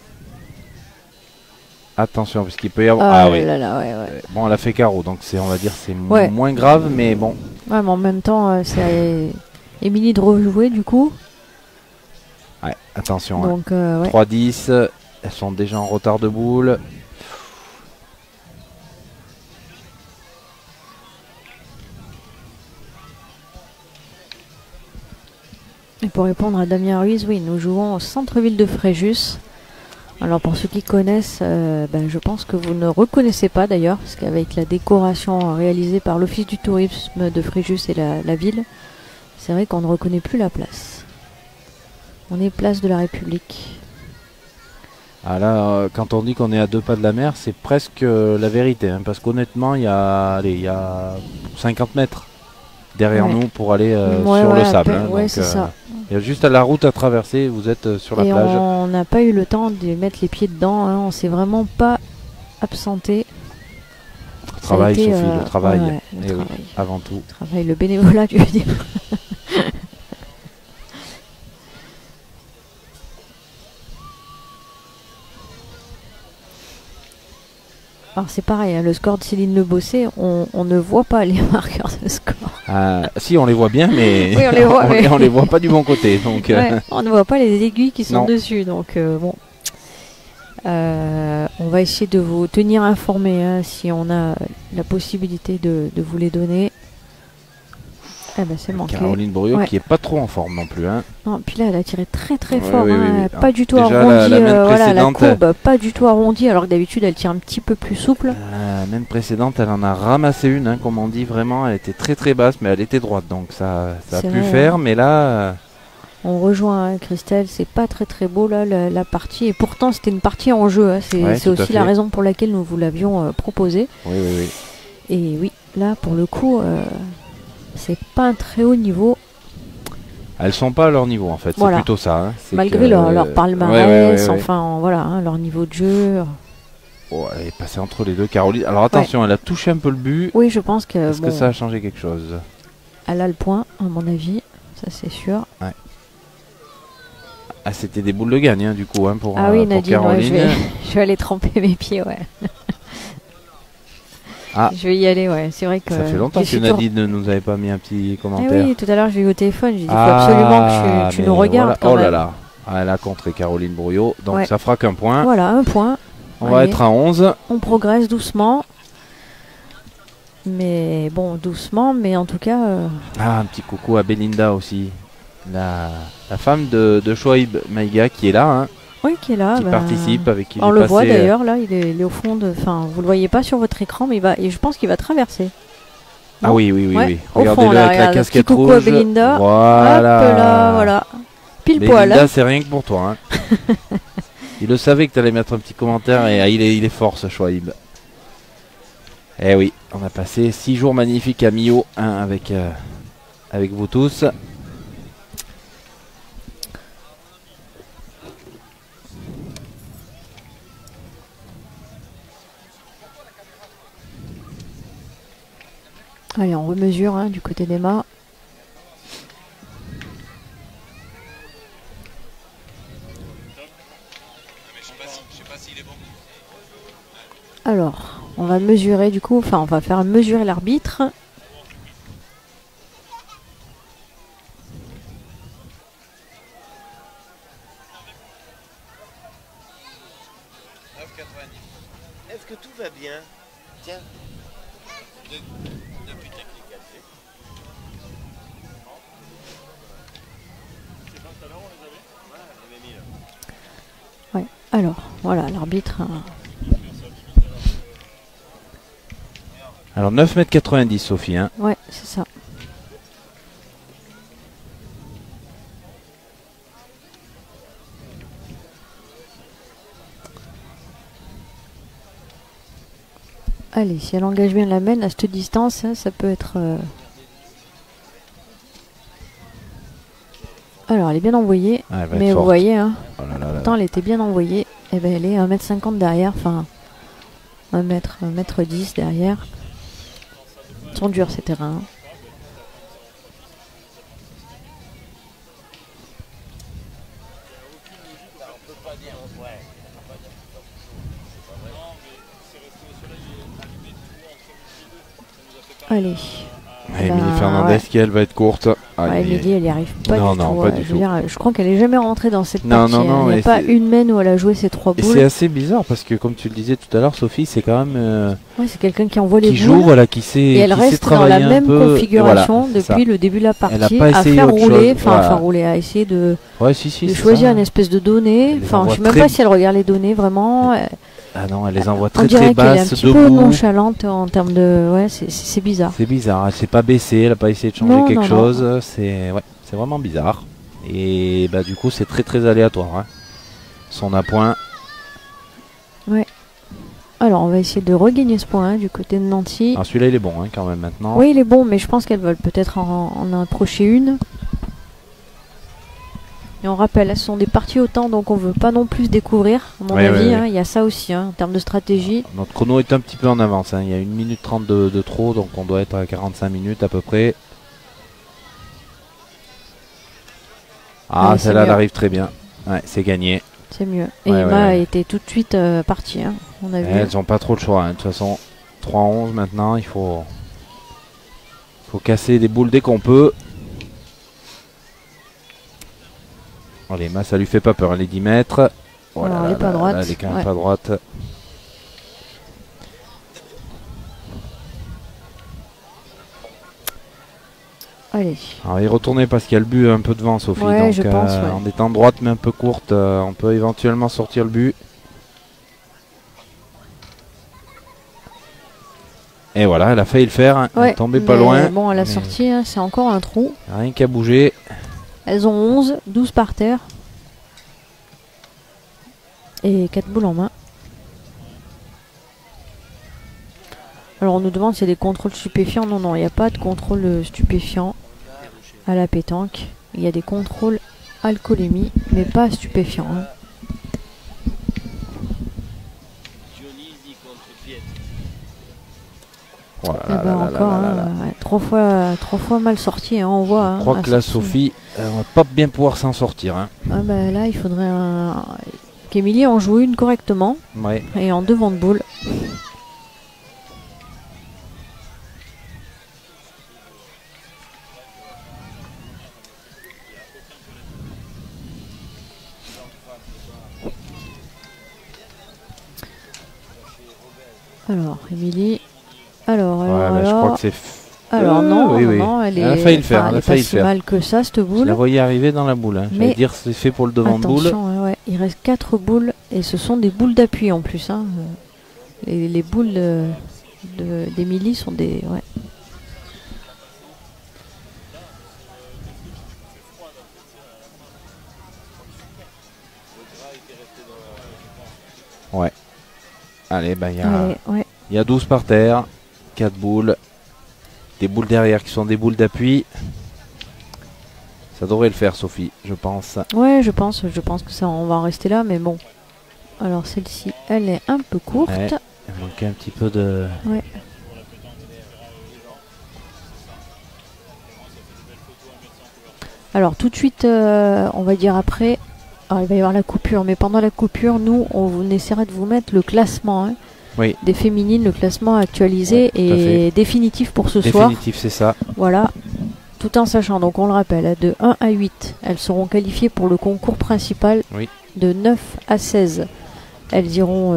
Attention, parce qu'il peut y avoir... oui. Bon, elle a fait carreau, donc on va dire c'est moins grave, mais bon. Ouais, mais en même temps, c'est Émilie de rejouer, du coup. Ouais, attention. Donc, 3-10. Elles sont déjà en retard de boule. Et pour répondre à Damien Ruiz, oui, nous jouons au centre-ville de Fréjus. Alors pour ceux qui connaissent, je pense que vous ne reconnaissez pas d'ailleurs, parce qu'avec la décoration réalisée par l'Office du tourisme de Fréjus et la ville, c'est vrai qu'on ne reconnaît plus la place. On est place de la République. Ah là, quand on dit qu'on est à 2 pas de la mer, c'est presque la vérité. Hein, parce qu'honnêtement, il y a 50 mètres derrière nous pour aller sur le sable. Hein, c'est ça. Il y a juste la route à traverser, vous êtes sur la plage. On n'a pas eu le temps de mettre les pieds dedans, hein. On s'est vraiment pas absenté. Le travail, Sophie, le travail. Ouais, le travail. Oui, avant tout. Le travail, le bénévolat, tu veux dire. Alors c'est pareil, hein, le score de Céline Le Bossé, on ne voit pas les marqueurs de score. Si, on les voit bien, mais, oui, on les voit pas du bon côté. Donc, ouais, on ne voit pas les aiguilles qui sont dessus. Donc bon, on va essayer de vous tenir informés, hein, si on a la possibilité de vous les donner. Ah bah c'est manqué. Caroline Brouillot qui est pas trop en forme non plus. Hein. Non, puis là elle a tiré très fort, oui, pas du tout déjà, arrondi, la courbe pas du tout arrondie, alors que d'habitude elle tire un petit peu plus souple. La même précédente, elle en a ramassé une, hein, comme on dit, vraiment, elle était très basse, mais elle était droite, donc ça a pu faire, mais là... On rejoint, hein, Christelle, c'est pas très beau là la partie, et pourtant c'était une partie en jeu, hein, c'est aussi la raison pour laquelle nous vous l'avions proposé. Oui. Et oui, là pour le coup... c'est pas un très haut niveau. Elles sont pas à leur niveau en fait, c'est plutôt ça. Hein. Malgré leur palmarès, enfin voilà, hein, leur niveau de jeu. Oh, elle est passée entre les deux, Caroline. Alors attention, elle a touché un peu le but. Oui, je pense que... Est-ce que ça a changé quelque chose? Elle a le point, à mon avis, ça c'est sûr. Ouais. Ah, c'était des boules de gagne, hein, du coup, hein, pour, oui, pour Nadine, Caroline. Je vais aller tremper mes pieds, ouais. Je vais y aller, ouais. C'est vrai que... Ça fait longtemps que Nadine ne nous avait pas mis un petit commentaire. Oui, tout à l'heure, j'ai eu au téléphone. J'ai dit, il faut absolument que tu nous regardes. Voilà. Oh là là. Elle a contré Caroline Brouillot. Donc ça fera qu'un point. Voilà, un point. On va être à 11. On progresse doucement. Mais bon, doucement, mais en tout cas... un petit coucou à Belinda aussi. La femme de Chouaib Maïga qui est là, hein. Oui, qui est là. Qui participe, avec qui on le voit d'ailleurs, là, il est au fond de... Enfin, vous le voyez pas sur votre écran, mais et je pense qu'il va traverser. Ah oui. Regardez-le avec la casquette rouge. À Belinda. Voilà. Hop là, voilà. Pile Belinda, poil. Belinda, c'est rien que pour toi. Hein. Il le savait que tu allais mettre un petit commentaire et il est fort, ce Chouaib. Eh oui, on a passé 6 jours magnifiques à Millau, hein, avec vous tous. Allez, on remesure, hein, du côté des mâts. Alors, on va mesurer du coup, enfin on va faire mesurer l'arbitre. Est-ce que tout va bien? Tiens. Depuis ouais, alors, voilà, l'arbitre... Alors 9,90 m, Sophie. Hein. Ouais, c'est ça. Allez, si elle engage bien la mène à cette distance, hein, ça peut être... Alors, elle est bien envoyée, mais vous voyez, hein, pourtant elle était bien envoyée. Et ben, elle est 1,50 m derrière, enfin 1,10 m derrière. Ils sont durs ces terrains. Allez. Émilie Fernandez qui elle va être courte. Émilie elle y arrive pas du tout. Pas du tout. Je crois qu'elle est jamais rentrée dans cette partie. Non, il n'y a pas une mène où elle a joué ses 3 boules. Et c'est assez bizarre parce que comme tu le disais tout à l'heure, Sophie, c'est quand même... c'est quelqu'un qui envoie les boules. Qui joue, voilà, qui sait. Et elle reste dans la même configuration depuis le début de la partie, à faire rouler, à essayer de choisir une espèce de données. Enfin, je ne sais même pas si elle regarde les données vraiment. Ah non, elle les envoie très basses, debout. Elle est un petit peu nonchalante en termes de... Ouais, c'est bizarre. C'est bizarre, elle s'est pas baissée, elle n'a pas essayé de changer quelque chose. C'est vraiment bizarre. Et bah du coup, c'est très aléatoire. Hein. Son appoint. Ouais. Alors, on va essayer de regagner ce point du côté de Nancy. Alors celui-là, il est bon hein, quand même maintenant. Oui, il est bon, mais je pense qu'elles veulent peut-être en approcher une. Et on rappelle, ce sont des parties au temps, donc on veut pas non plus se découvrir, à mon avis. Il y a ça aussi, en termes de stratégie. Notre chrono est un petit peu en avance. Il y a 1 minute 30 de trop, donc on doit être à 45 minutes à peu près. Ah, celle-là, elle arrive très bien. Ouais, c'est gagné. C'est mieux. Et Emma était tout de suite partie. On a vu. Elles n'ont pas trop le choix. De toute façon, 3-11 maintenant, il faut casser des boules dès qu'on peut. Allez, Emma, ça lui fait pas peur. Elle est 10 mètres. Voilà, elle est pas droite. Elle est quand même pas droite. Allez. Alors, y retourner parce qu'il y a le but un peu devant, Sophie. Ouais, donc, je pense, en étant droite mais un peu courte, on peut éventuellement sortir le but. Et voilà, elle a failli le faire. Elle est tombée pas loin. Bon, elle a sorti, c'est encore un trou. Rien qu'à bouger. Elles ont 11, 12 par terre. Et 4 boules en main. Alors on nous demande s'il y a des contrôles stupéfiants. Non, non, il n'y a pas de contrôle stupéfiant à la pétanque. Il y a des contrôles alcoolémie, mais pas stupéfiants. Trois fois mal sorti, on voit. Je crois que là, Sophie, on va pas bien pouvoir s'en sortir. Là, il faudrait qu'Emilie en joue une correctement. Ouais. Et en devant de boule. Alors, Émilie. Alors, je crois que c'est. Alors non, non, elle a failli le faire. Elle est pas si mal que ça, cette boule. Je la voyais arriver dans la boule. Je vais dire c'est fait pour le devant de boule. Il reste 4 boules et ce sont des boules d'appui en plus. Les boules d'Émilie sont des. Ouais. Allez, il y a 12 par terre, 4 boules, des boules derrière qui sont des boules d'appui. Ça devrait le faire, Sophie, je pense. Ouais, je pense que ça, on va en rester là, mais bon. Alors celle-ci, elle est un peu courte. Ouais, il manquait un petit peu de... Ouais. Alors tout de suite, on va dire après... Alors, il va y avoir la coupure, mais pendant la coupure, nous, on essaiera de vous mettre le classement des féminines, le classement actualisé et définitif pour ce soir. Définitif, c'est ça. Voilà, tout en sachant, donc on le rappelle, de 1 à 8, elles seront qualifiées pour le concours principal. De 9 à 16, elles iront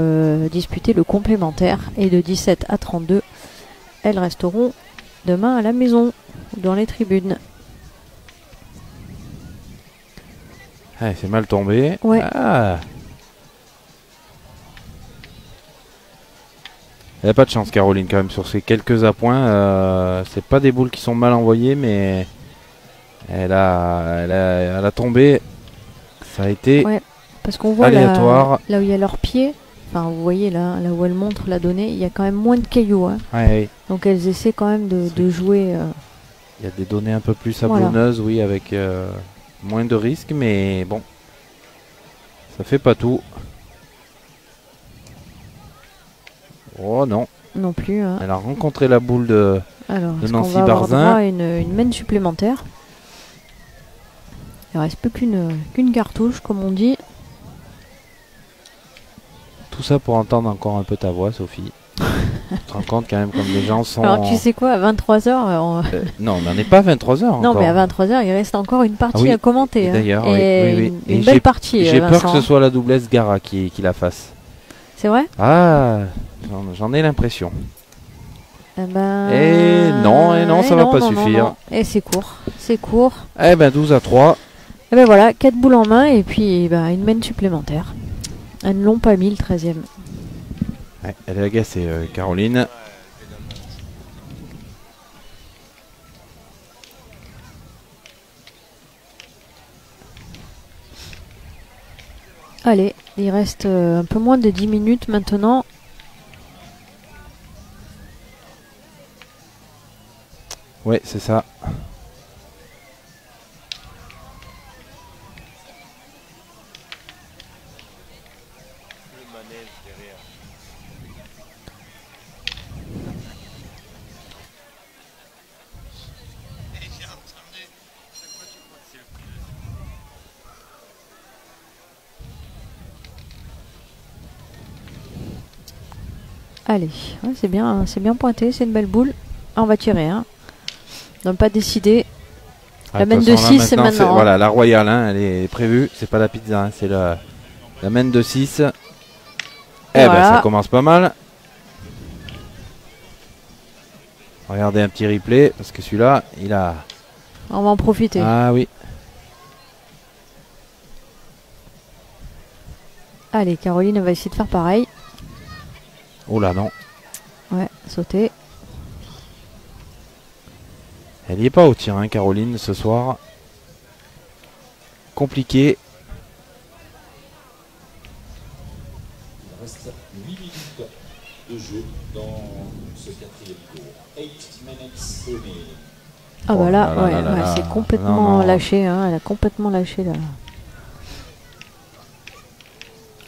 disputer le complémentaire. Et de 17 à 32, elles resteront demain à la maison, dans les tribunes. Ah, c'est mal tombé. Ouais. Ah. Elle n'a pas de chance, Caroline, quand même, sur ces quelques appoints. C'est pas des boules qui sont mal envoyées, mais elle a tombé. Ça a été parce qu'on voit aléatoire. Là où il y a leurs pieds, enfin vous voyez là où elle montre la donnée, il y a quand même moins de cailloux. Donc elles essaient quand même de jouer. Il y a des données un peu plus sablonneuses, oui, avec moins de risques, mais bon, ça fait pas tout. Oh non. Non plus. Elle a rencontré la boule de Nancy Barzin. On va avoir droit à une main supplémentaire. Il ne reste plus qu'une cartouche, comme on dit. Tout ça pour entendre encore un peu ta voix, Sophie. Tu te rends compte quand même comme les gens sont... Alors tu sais quoi, à 23h... non, mais on n'est pas à 23h encore. Non, mais à 23h, il reste encore une partie à commenter. D'ailleurs, une belle partie. J'ai peur que ce soit la doublesse Gara qui la fasse. C'est vrai? Ah, j'en ai l'impression. Et non, ça va pas suffire. Non. Et c'est court. C'est court. 12 à 3. Et voilà, 4 boules en main et puis une main supplémentaire. Elles ne l'ont pas mis, le 13e. Ouais, elle est agacée, Caroline. Allez, il reste un peu moins de 10 minutes maintenant. Ouais, c'est ça. Allez, ouais, c'est bien pointé, c'est une belle boule. Ah, on va tirer, hein. On n'a pas décidé. La main de 6, c'est maintenant. Voilà, la royale, hein, elle est prévue. C'est pas la pizza, hein, c'est la main de 6. Eh voilà. Ben, ça commence pas mal. Regardez un petit replay, parce que celui-là, il a... On va en profiter. Ah oui. Allez, Caroline va essayer de faire pareil. Oh là, non. Ouais, sauter. Elle n'y est pas au tir, hein, Caroline, ce soir. Compliqué. Il reste 8 minutes de jeu dans ce quatrième tour. 8 minutes remaining. Ah bah là, c'est complètement lâché, hein, elle a complètement lâché là.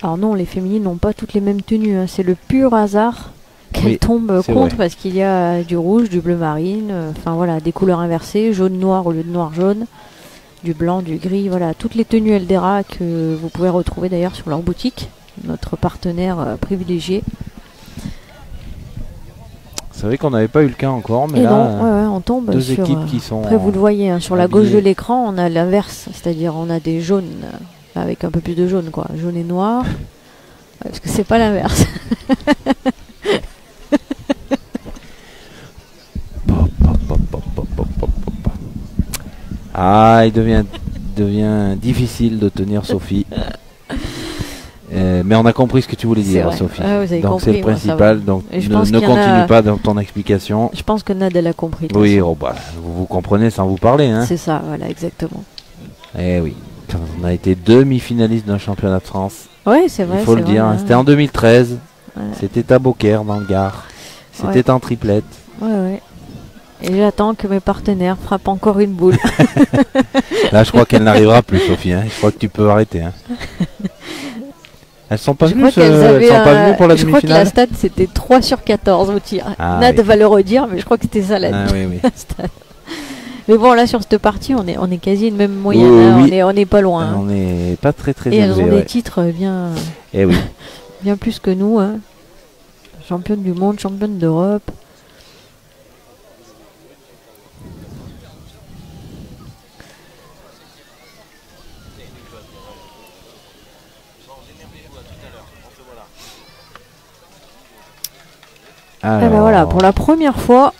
Alors non, les féminines n'ont pas toutes les mêmes tenues, hein. C'est le pur hasard qu'elles tombent contre parce qu'il y a du rouge, du bleu marine, enfin voilà, des couleurs inversées, jaune-noir au lieu de noir-jaune, du blanc, du gris, voilà, toutes les tenues Eldera que vous pouvez retrouver d'ailleurs sur leur boutique, notre partenaire privilégié. Vous savez qu'on n'avait pas eu le cas encore, mais et là, non, on tombe deux sur, équipes qui sont... Après vous le voyez, hein, sur la gauche de l'écran, on a l'inverse, c'est-à-dire on a des jaunes avec un peu plus de jaune, quoi, jaune et noir, parce que c'est pas l'inverse. Ah, il devient difficile de tenir Sophie. Mais on a compris ce que tu voulais dire, Sophie. Ah, donc c'est le principal. Donc ne continue pas dans ton explication. Je pense que Nad elle a compris. Oui, vous comprenez sans vous parler. Hein. C'est ça, voilà, exactement. Eh oui, on a été demi-finaliste d'un championnat de France. Oui, c'est vrai. Il faut le dire. Hein. C'était en 2013. Ouais. C'était à Beaucaire, dans le Gard. C'était en triplette. Ouais. Et j'attends que mes partenaires frappent encore une boule. Là, je crois qu'elle n'arrivera plus, Sophie. Hein. Je crois que tu peux arrêter. Hein. Elles sont pas venues, venues pour la demi-finale. Je crois que la stat c'était 3 sur 14 au tir. Nad va le redire, mais je crois que c'était ça la stat. Mais bon, là sur cette partie, on est quasi une même moyenne. Hein. On est pas loin. Hein. On n'est pas très élevé. Et elles ont des titres bien, bien plus que nous. Hein. Championne du monde, championne d'Europe. Alors... ben voilà, pour la première fois,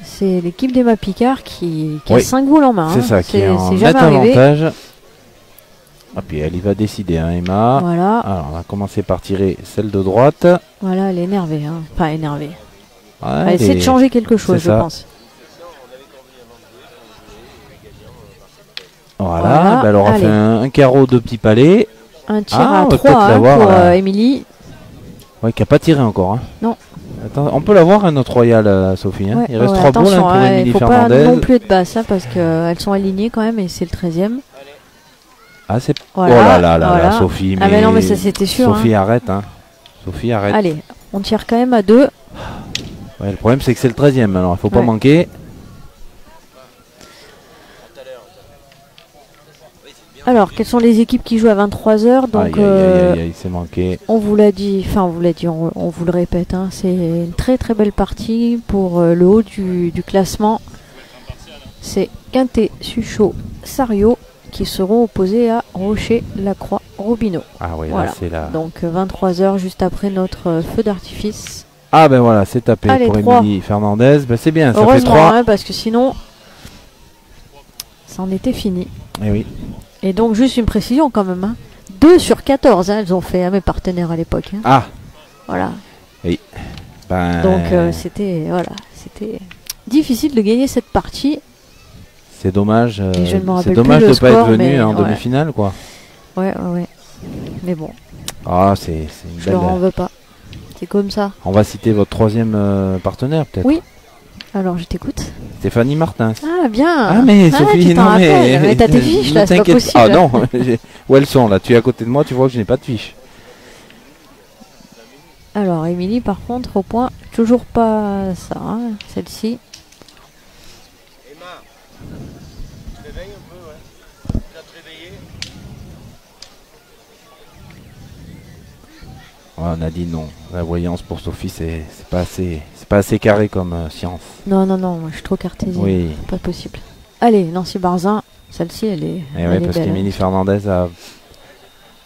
c'est l'équipe d'Emma Picard qui a 5 boules en main. C'est ça, qui est en net avantage. Et puis elle y va décider, hein, Emma. Voilà. Alors on va commencer par tirer celle de droite. Voilà, elle est énervée. Hein. Enfin, énervée. Ouais, elle essaie de changer quelque chose, je pense. Voilà, ben elle aura fait un carreau de petit palais. Un tir à 3 pour Émilie. Ouais, qui n'a pas tiré encore. Hein. Non. Attends, on peut l'avoir à notre Royal, Sophie. Hein. Il reste 3 boules pour Émilie Fernandez. Il ne faut pas non plus être basse hein, parce qu'elles sont alignées quand même et c'est le 13e. Ah, c'est... Voilà, oh là là, Sophie. Ah, mais non, mais ça c'était sûr. Sophie, arrête. Hein. Sophie, arrête. Allez, on tire quand même à 2. Ouais, le problème, c'est que c'est le 13e. Alors, il ne faut pas manquer. Alors, quelles sont les équipes qui jouent à 23h? Donc, c'est manqué. On vous l'a dit, on vous le répète, hein, c'est une très très belle partie pour le haut du classement. C'est Quintet, Suchot, Sario qui seront opposés à Rocher, Lacroix, Robineau. Ah oui, voilà. Là, c'est là. Donc 23h juste après notre feu d'artifice. Ah ben voilà, c'est tapé. Allez, pour Émilie Fernandez. Ben, c'est bien, ça fait 3. Hein, parce que sinon, ça en était fini. Et oui. Et donc, juste une précision quand même. Hein. 2 sur 14, hein, elles ont fait à mes partenaires à l'époque. Hein. Ah. Voilà. Oui. Donc, c'était difficile de gagner cette partie. C'est dommage. C'est dommage de ne pas être venu en demi-finale, quoi. Ouais. Mais bon. Ah, c'est une belle... Je leur en veux pas. C'est comme ça. On va citer votre 3e partenaire, peut-être. Oui. Alors, je t'écoute. Stéphanie Martin. Ah, bien. Ah, mais Sophie, non, mais t'as tes fiches, là, c'est pas possible. Ah non, où elles sont, là? Tu es à côté de moi, tu vois que je n'ai pas de fiches. Alors, Émilie, par contre, au point, toujours pas ça, hein, celle-ci. Emma, tu te réveilles un peu, ouais. Tu vas te réveiller. Ouais, on a dit non. La voyance pour Sophie, c'est pas assez carré comme science. Non, non, non, moi, je suis trop cartésienne. Oui. Pas possible. Allez, Nancy Barzin, celle-ci, elle est. Et ouais, parce belle. qu'Émilie Fernandez a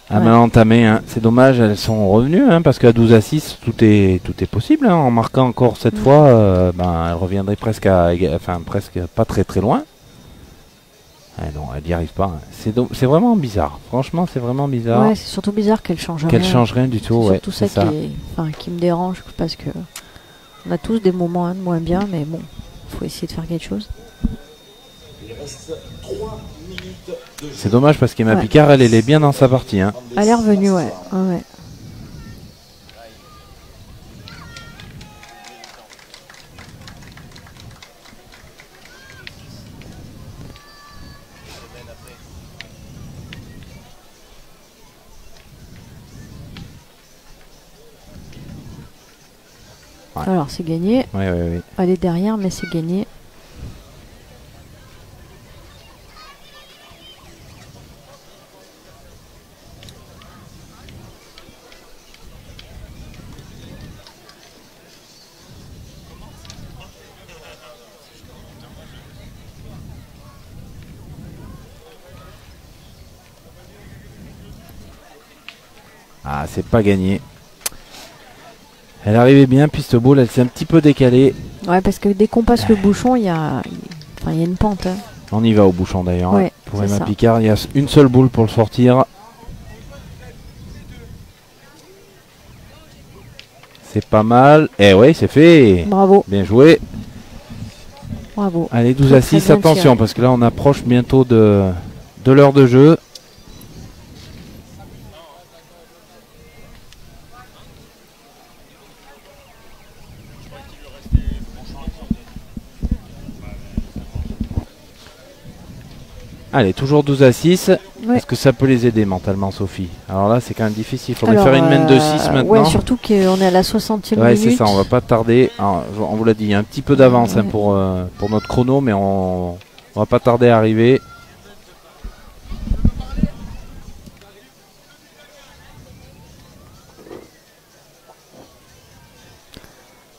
mal entamé. Hein. C'est dommage, elles sont revenues, hein, parce qu'à 12-6, tout est possible. Hein. En marquant encore cette fois, elle reviendrait presque presque pas très très loin. Non, elle n'y arrive pas. Hein. C'est vraiment bizarre. Franchement, c'est vraiment bizarre. Ouais, c'est surtout bizarre qu'elle change rien. Qu'elle change rien du tout. C'est ouais, surtout ça, qui me dérange, parce que on a tous des moments de moins bien, mais bon, faut essayer de faire quelque chose. Il reste 3 minutes de jeu. C'est dommage parce qu'Emma Picard, elle est bien dans sa partie. Hein. Elle est revenue, ouais. Ouais. Ouais. Alors c'est gagné. Oui. Elle est derrière, mais c'est gagné. Ah, c'est pas gagné. Elle arrivait bien, piste ball, elle s'est un petit peu décalée. Ouais, parce que dès qu'on passe le bouchon, il y a une pente. Hein. On y va au bouchon d'ailleurs. Ouais, pour Emma Picard, il y a une seule boule pour le sortir. C'est pas mal. Eh ouais, c'est fait. Bravo. Bien joué. Bravo. Allez, 12-6, attention, parce que là on approche bientôt de l'heure de jeu. Allez, toujours 12-6. Ouais. Est-ce que ça peut les aider mentalement, Sophie? Alors là, c'est quand même difficile. Il faudrait faire une main de 6 maintenant. Ouais, surtout qu'on est à la 60e minute. Ouais, c'est ça, on va pas tarder. Alors, on vous l'a dit, il y a un petit peu d'avance hein, pour notre chrono, mais on va pas tarder à arriver.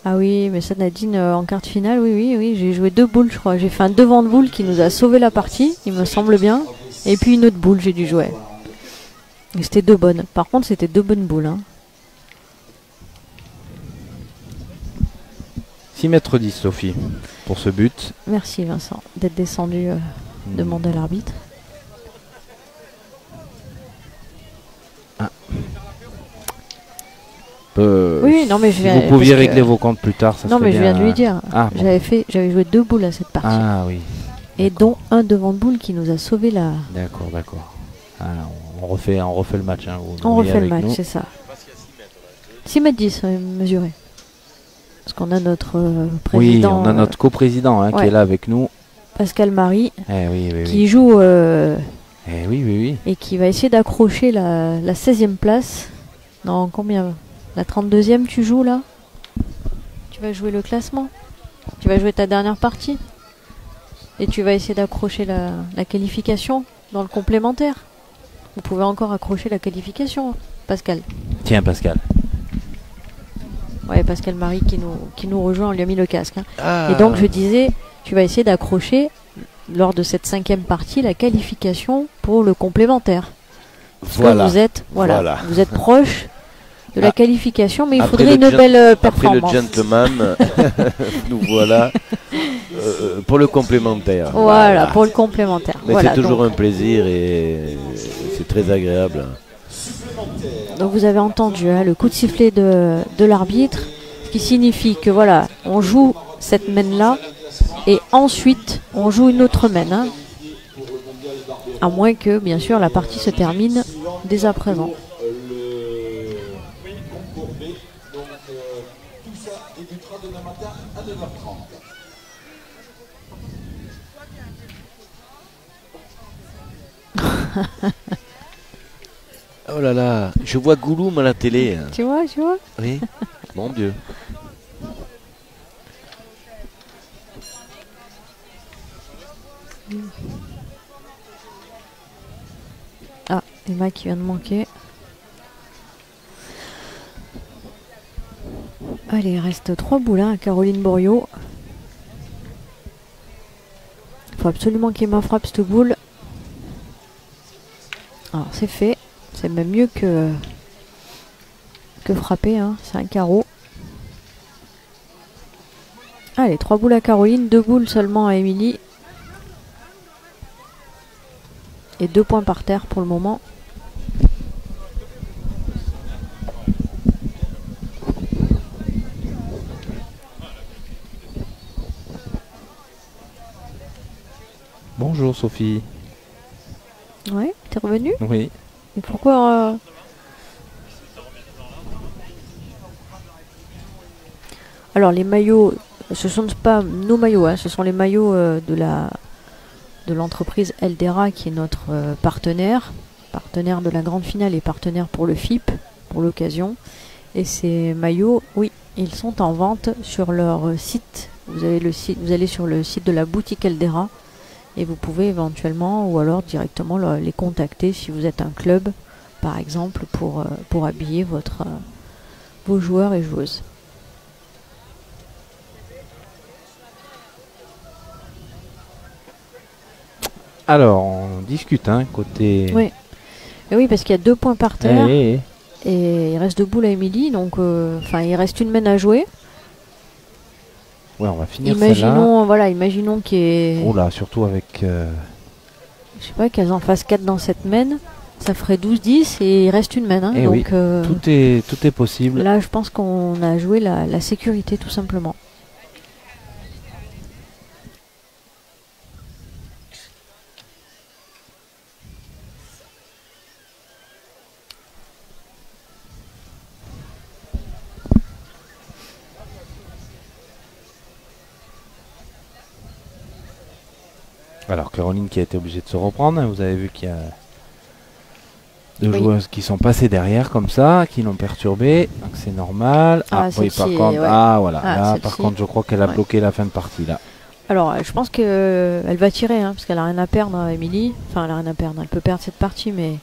Ah oui, mais ça, Nadine, en quart de finale, oui, j'ai joué 2 boules, je crois. J'ai fait un devant de boule qui nous a sauvé la partie, il me semble bien. Et puis une autre boule, j'ai dû jouer. Et c'était 2 bonnes. Par contre, c'était 2 bonnes boules. Hein. 6,10 m, Sophie, pour ce but. Merci, Vincent, d'être descendu demander à l'arbitre. Ah. Oui, non, mais si vous pouviez régler vos comptes plus tard, ça serait bien. Non, mais je viens de lui dire. Ah, bon. J'avais joué 2 boules à cette partie. Ah oui. Et dont un devant de boule qui nous a sauvé la. D'accord. Ah, on refait le match. Hein, on refait le match, c'est ça. 6,10 m mesuré. Parce qu'on a notre président. Oui, on a notre coprésident hein, qui est là avec nous. Pascal Marie. Oui. Qui joue. Oui. Et qui va essayer d'accrocher la 16e place. Non, combien? La 32e, tu joues là? Tu vas jouer le classement? Tu vas jouer ta dernière partie? Et tu vas essayer d'accrocher la qualification dans le complémentaire? Vous pouvez encore accrocher la qualification, Pascal. Tiens, Pascal. Ouais, Pascal Marie qui nous rejoint, on lui a mis le casque. Hein. Ah. Et donc, je disais, tu vas essayer d'accrocher, lors de cette 5e partie, la qualification pour le complémentaire. Parce que vous êtes proche de la qualification, mais il faudrait une belle performance. Après le gentleman, nous voilà pour le complémentaire. Voilà, pour le complémentaire. Mais c'est toujours un plaisir et c'est très agréable. Donc vous avez entendu hein, le coup de sifflet de l'arbitre, ce qui signifie que voilà, on joue cette main-là et ensuite on joue une autre main. Hein, à moins que, bien sûr, la partie se termine dès à présent. là là, je vois Gouloum à la télé. Tu vois, tu vois. Oui, mon Dieu. Ah, Emma qui vient de manquer. Allez, il reste 3 boules hein, à Caroline Bourriot. Faut absolument qu'Emma frappe cette boule. Alors c'est fait. C'est même mieux que frapper. Hein. C'est un carreau. Allez, 3 boules à Caroline, 2 boules seulement à Émilie. Et 2 points par terre pour le moment. Bonjour Sophie. Ouais, t'es revenue? Oui. Et pourquoi Alors les maillots, ce sont pas nos maillots, hein, ce sont les maillots de l'entreprise Eldera qui est notre partenaire de la grande finale et partenaire pour le FIP pour l'occasion. Et ces maillots, oui, ils sont en vente sur leur site. Vous allez sur le site de la boutique Eldera. Et vous pouvez éventuellement ou alors directement les contacter si vous êtes un club par exemple pour habiller vos joueurs et joueuses. Alors on discute hein, côté... Oui, et oui parce qu'il y a 2 points par terre et il reste 2 boules à Émilie donc il reste une main à jouer. Ouais, on va finir celle-là. Imaginons qu'il y ait... Oh là, surtout avec... Je sais pas, qu'elles en fassent 4 dans cette main. Ça ferait 12-10 et il reste une main. Hein, donc, oui, tout est possible. Là, je pense qu'on a joué la sécurité tout simplement. Alors Caroline qui a été obligée de se reprendre, hein, vous avez vu qu'il y a 2 joueuses qui sont passées derrière comme ça, qui l'ont perturbé, donc c'est normal. Ah oui, par contre, là par contre je crois qu'elle a bloqué la fin de partie là. Alors je pense qu'elle va tirer, hein, parce qu'elle a rien à perdre, Émilie. Enfin, elle a rien à perdre, elle peut perdre cette partie, mais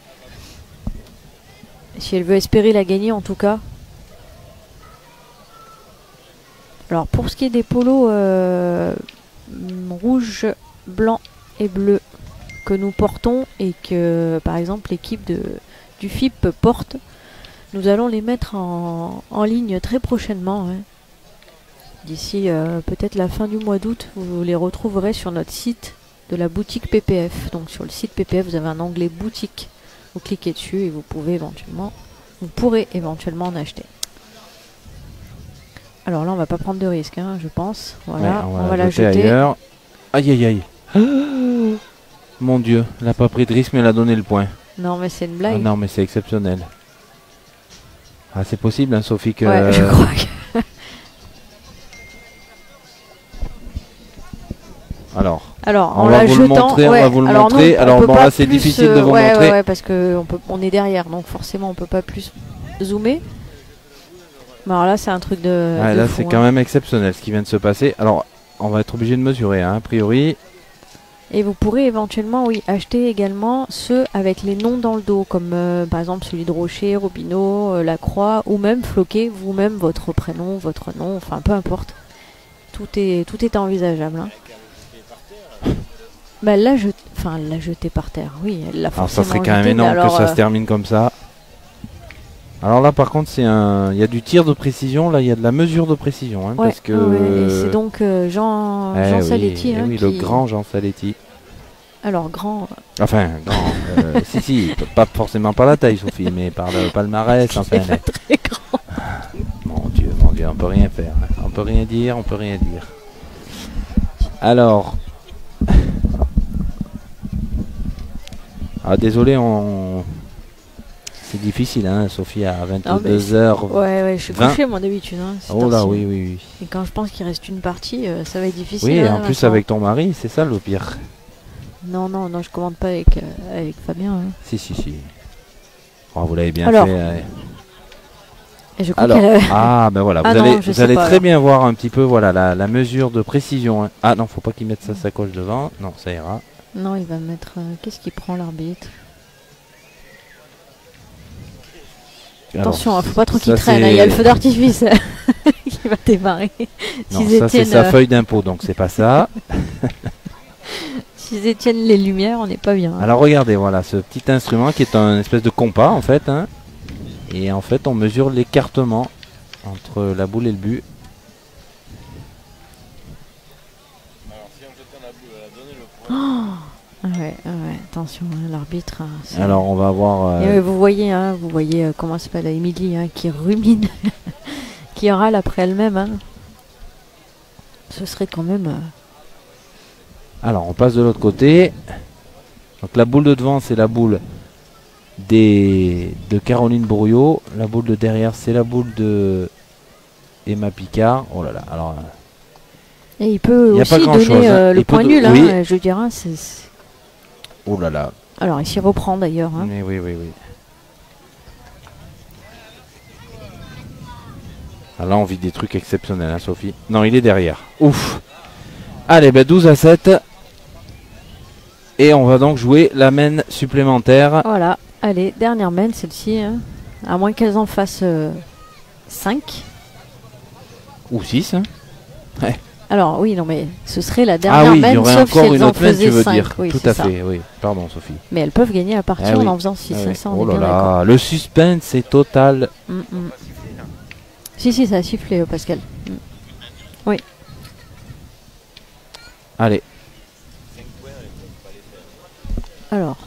si elle veut espérer la gagner en tout cas. Alors pour ce qui est des polos rouge, blanc et bleu que nous portons et que par exemple l'équipe du FIP porte, nous allons les mettre en ligne très prochainement. Hein. D'ici peut-être la fin du mois d'août, vous les retrouverez sur notre site de la boutique PPF. Donc sur le site PPF, vous avez un onglet boutique. Vous cliquez dessus et vous pourrez éventuellement en acheter. Alors là, on va pas prendre de risque, hein, je pense. Voilà, ouais, on va la jeter. Ailleurs. Aïe aïe aïe. Mon Dieu, elle n'a pas pris de risque mais elle a donné le point. Non mais c'est une blague. Ah non mais c'est exceptionnel. Ah c'est possible hein, Sophie que... Ouais, je crois que... Alors on va la vous jetant, le montrer, on va vous le montrer. Alors bon là c'est difficile de vous montrer. Ouais, parce que on est derrière, donc forcément on peut pas plus zoomer. Mais alors là c'est un truc de... Ouais, de là fou, c'est hein. quand même exceptionnel ce qui vient de se passer. Alors on va être obligé de mesurer hein, a priori. Et vous pourrez éventuellement, oui, acheter également ceux avec les noms dans le dos, comme par exemple celui de Rocher, Robineau, Lacroix, ou même floquer vous-même votre prénom, votre nom, enfin peu importe. Tout est envisageable. Hein. Bah, la jeter par terre, oui, elle l'a forcément. Alors ça serait quand même énorme que ça se termine comme ça. Alors là par contre il y a du tir de précision, là il y a de la mesure de précision. Hein, ouais, parce que... et c'est donc Jean Saletti. Hein, le grand Jean Saletti. Alors grand... Enfin grand, si, pas forcément par la taille Sophie, mais par le palmarès. Enfin, pas très grand. Mon Dieu, on peut rien faire. Hein. On peut rien dire, on peut rien dire. Alors... désolé, c'est difficile, hein, Sophie, à 22h. Ouais, je suis couché, moi, d'habitude. Hein, oh là, oui. Et quand je pense qu'il reste une partie, ça va être difficile. Oui, et hein, en plus avec ton mari, c'est ça le pire. Non, je commande pas avec Fabien. Hein. Si. Oh, vous l'avez bien Alors. fait. Et je crois Alors, qu'elle ben voilà, Ah vous non, allez, je vous sais allez pas, très alors. bien voir un petit peu voilà, la mesure de précision. Hein. Ah non, faut pas qu'il mette sa sacoche devant. Non, ça ira. Non, il va mettre... qu'est-ce qu'il prend l'arbitre? Alors, Attention, hein, faut pas trop qu'il ça, traîne. c'est- Il y a le feu d'artifice qui va démarrer. Non, S'ils ça c'est éteignent, sa feuille d'impôt, donc c'est pas ça. s'ils éteignent les lumières, on n'est pas bien. Hein. Alors regardez, voilà, ce petit instrument qui est un espèce de compas en fait. Hein. Et en fait, on mesure l'écartement entre la boule et le but. Alors si on jetait la boule, elle a donné le point. Ouais, attention, hein, l'arbitre. Hein, c'est- Alors on va avoir... Et, vous voyez, comment s'appelle Émilie, hein, qui rumine, qui râle après elle-même. Hein. Ce serait quand même... Alors on passe de l'autre côté. Donc la boule de devant c'est la boule de Caroline Bourriot. La boule de derrière c'est la boule de Emma Picard. Oh là là, alors... Et il peut Il y a aussi pas grand-chose, donner hein. le Il peut point nul, oui. hein, je dirais. C'est... Oh là là. Alors, il s'y reprend d'ailleurs. Hein. Mais oui. Ah, là on vit des trucs exceptionnels, hein, Sophie. Non, il est derrière. Ouf. Allez, 12-7. Et on va donc jouer la main supplémentaire. Voilà, allez, dernière main, celle-ci. Hein. À moins qu'elles en fassent 5. Ou 6. Hein. Alors, oui, non, mais ce serait la Ah dernière oui, il y main, aurait sauf si encore elles une en autre main, tu faisaient veux 5. dire. Oui, Tout c'est à ça. fait, oui. Pardon, Sophie. Mais elles peuvent gagner la partie Ah oui. en faisant 6. Ah oui. Ça, on Oh est là bien d'accord. là, le suspense c'est total. Si, ça a sifflé, Pascal. Oui. Allez. Alors.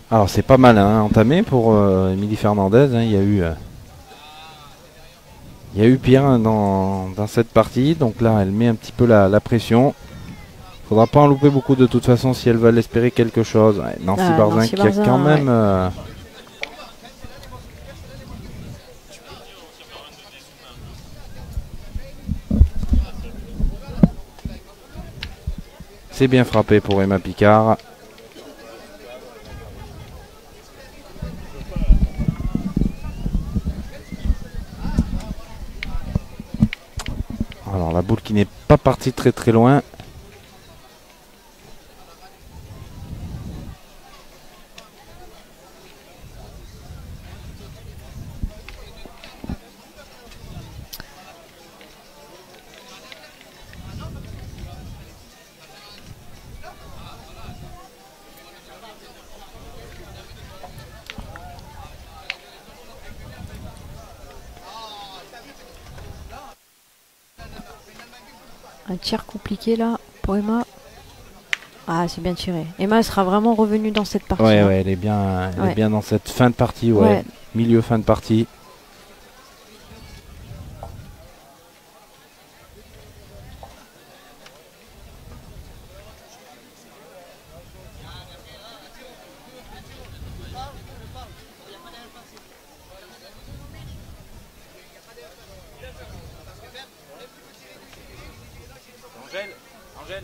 Alors c'est pas mal hein, entamé pour Émilie Fernandez. Hein. Il y a eu pire hein, dans cette partie. Donc là, elle met un petit peu la pression. Faudra pas en louper beaucoup de toute façon si elles veulent espérer quelque chose. Ouais, Nancy Barzin Nancy qui a Barzin, quand même... C'est bien frappé pour Emma Picard. Alors la boule qui n'est pas partie très très loin. Un tir compliqué là pour Emma. Ah, c'est bien tiré. Emma sera vraiment revenue dans cette partie. Ouais, hein. ouais, elle est bien dans cette fin de partie, ouais. Ouais. Milieu fin de partie. Angèle,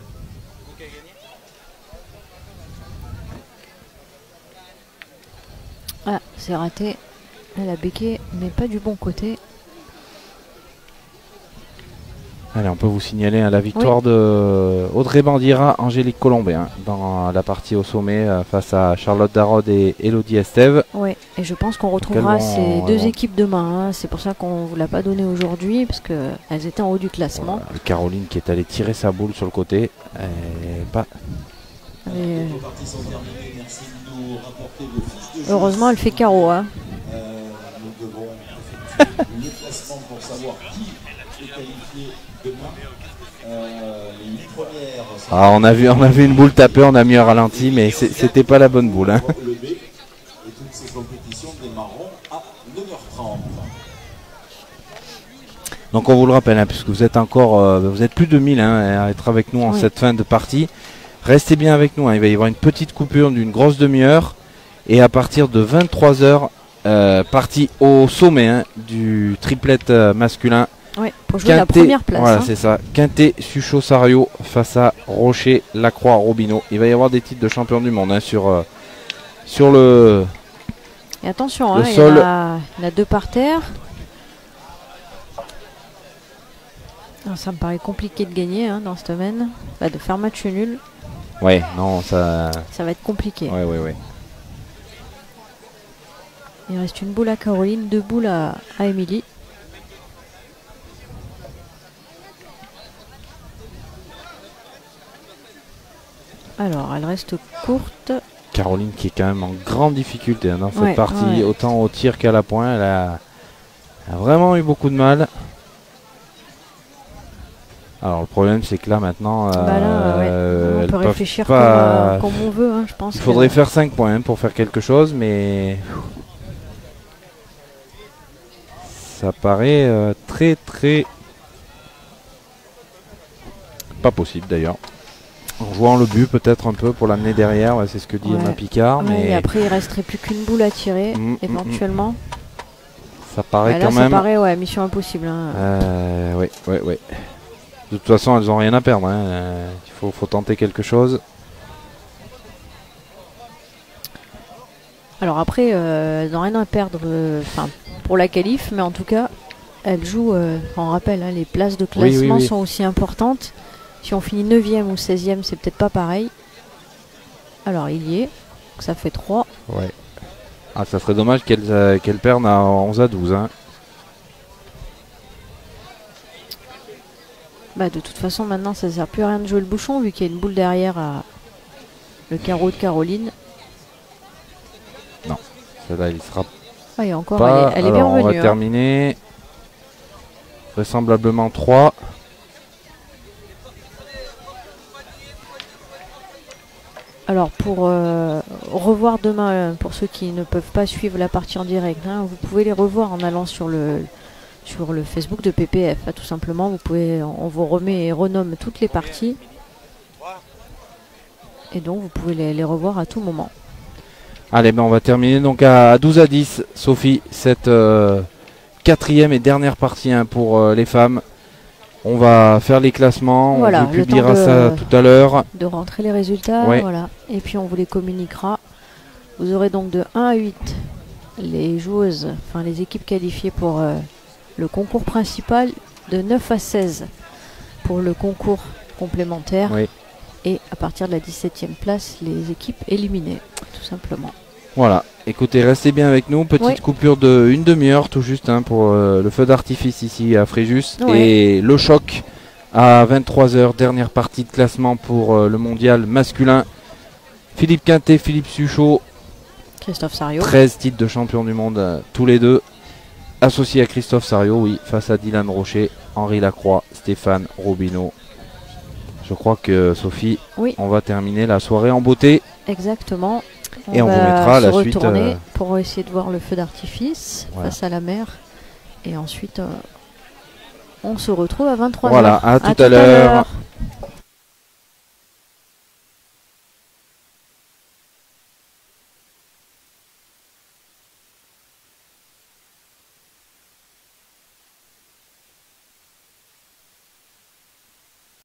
vous qui avez gagné. Ah, c'est raté. La béquée n'est pas du bon côté. Allez, on peut vous signaler hein, la victoire de Audrey Bandira, Angélique Colombet hein, dans la partie au sommet face à Charlotte Darod et Elodie Estève. Ouais, et je pense qu'on retrouvera elles vont- ces elles deux vont- équipes demain. Hein. C'est pour ça qu'on ne vous l'a pas donné aujourd'hui, parce qu'elles étaient en haut du classement. Voilà, Caroline qui est allée tirer sa boule sur le côté. Pas... Et, Les parties sont terminées. Merci de nous rapporter vos fiches de jeu. heureusement, elle fait carreau. Hein. Nous devons effectuer le classement pour savoir qui est qualifié demain. Les 8 premières. Ah, on a vu une boule taper, on a mis un ralenti, mais c'était pas la bonne boule. Hein. Le B. Et toutes ces compétitions démarreront à 9h30. Donc on vous le rappelle, hein, puisque vous êtes encore, vous êtes plus de 1000 hein, à être avec nous en Oui. cette fin de partie. Restez bien avec nous, hein. Il va y avoir une petite coupure d'une grosse demi-heure. Et à partir de 23 h, partie au sommet, hein, du triplette masculin. Ouais, pour jouer la première place. Voilà, c'est ça. Quintet, Suchot, Sario face à Rocher, Lacroix, Robineau. Il va y avoir des titres de champion du monde, hein, sur le. Et attention, le hein, sol. Il y en a 2 par terre. Alors, ça me paraît compliqué de gagner, hein, dans ce domaine. Bah, de faire match nul. Ouais, non, ça. Ça va être compliqué. Ouais. Il reste une boule à Caroline, 2 boules à Émilie. Alors, elle reste courte. Caroline qui est quand même en grande difficulté, hein, dans cette partie, autant au tir qu'à la pointe. Elle a vraiment eu beaucoup de mal. Alors le problème c'est que là maintenant on peut réfléchir comme on veut, hein, je pense. Il faudrait faire 5 points, hein, pour faire quelque chose, mais ça paraît très pas possible d'ailleurs. En jouant le but peut-être un peu pour l'amener derrière, c'est ce que dit Emma Picard. Mais et après il resterait plus qu'une boule à tirer éventuellement. Ça paraît là, quand même. Ça paraît mission impossible. Hein. Ouais. De toute façon, elles n'ont rien à perdre, hein. Il faut tenter quelque chose. Alors après, elles n'ont rien à perdre pour la qualif, mais en tout cas, elles jouent, on rappelle, hein, les places de classement sont aussi importantes. Si on finit 9e ou 16e, c'est peut-être pas pareil. Alors il y est, ça fait 3. Ouais. Ah, ça serait dommage qu'elles perdent à 11 à 12. Hein. Bah, de toute façon, maintenant, ça ne sert plus à rien de jouer le bouchon, vu qu'il y a une boule derrière le carreau de Caroline. Non, celle-là, il sera et encore, pas. Elle est bien revenue. On va terminer. Vraisemblablement 3. Alors, pour revoir demain, pour ceux qui ne peuvent pas suivre la partie en direct, hein, vous pouvez les revoir en allant sur le Facebook de PPF, tout simplement. On vous remet et renomme toutes les parties. Et donc vous pouvez les revoir à tout moment. Allez, on va terminer donc à 12 à 10, Sophie, cette 4e et dernière partie, hein, pour les femmes. On va faire les classements, voilà, on vous publiera ça tout à l'heure. De rentrer les résultats, voilà. Et puis on vous les communiquera. Vous aurez donc de 1 à 8 les joueuses, enfin les équipes qualifiées pour le concours principal, de 9 à 16 pour le concours complémentaire. Et à partir de la 17e place, les équipes éliminées, tout simplement. Voilà, écoutez, restez bien avec nous. Petite coupure de 1 demi-heure tout juste, hein, pour le feu d'artifice ici à Fréjus. Et le choc à 23 h, dernière partie de classement pour le mondial masculin. Philippe Quintet, Philippe Suchot, Christophe Sario. 13 titres de champion du monde, tous les deux. Associés à Christophe Sario, face à Dylan Rocher, Henri Lacroix, Stéphane Robineau. Je crois que Sophie, on va terminer la soirée en beauté. Exactement. Et on vous mettra la suite pour essayer de voir le feu d'artifice face à la mer. Et ensuite, on se retrouve à 23 h. Voilà, à tout à l'heure.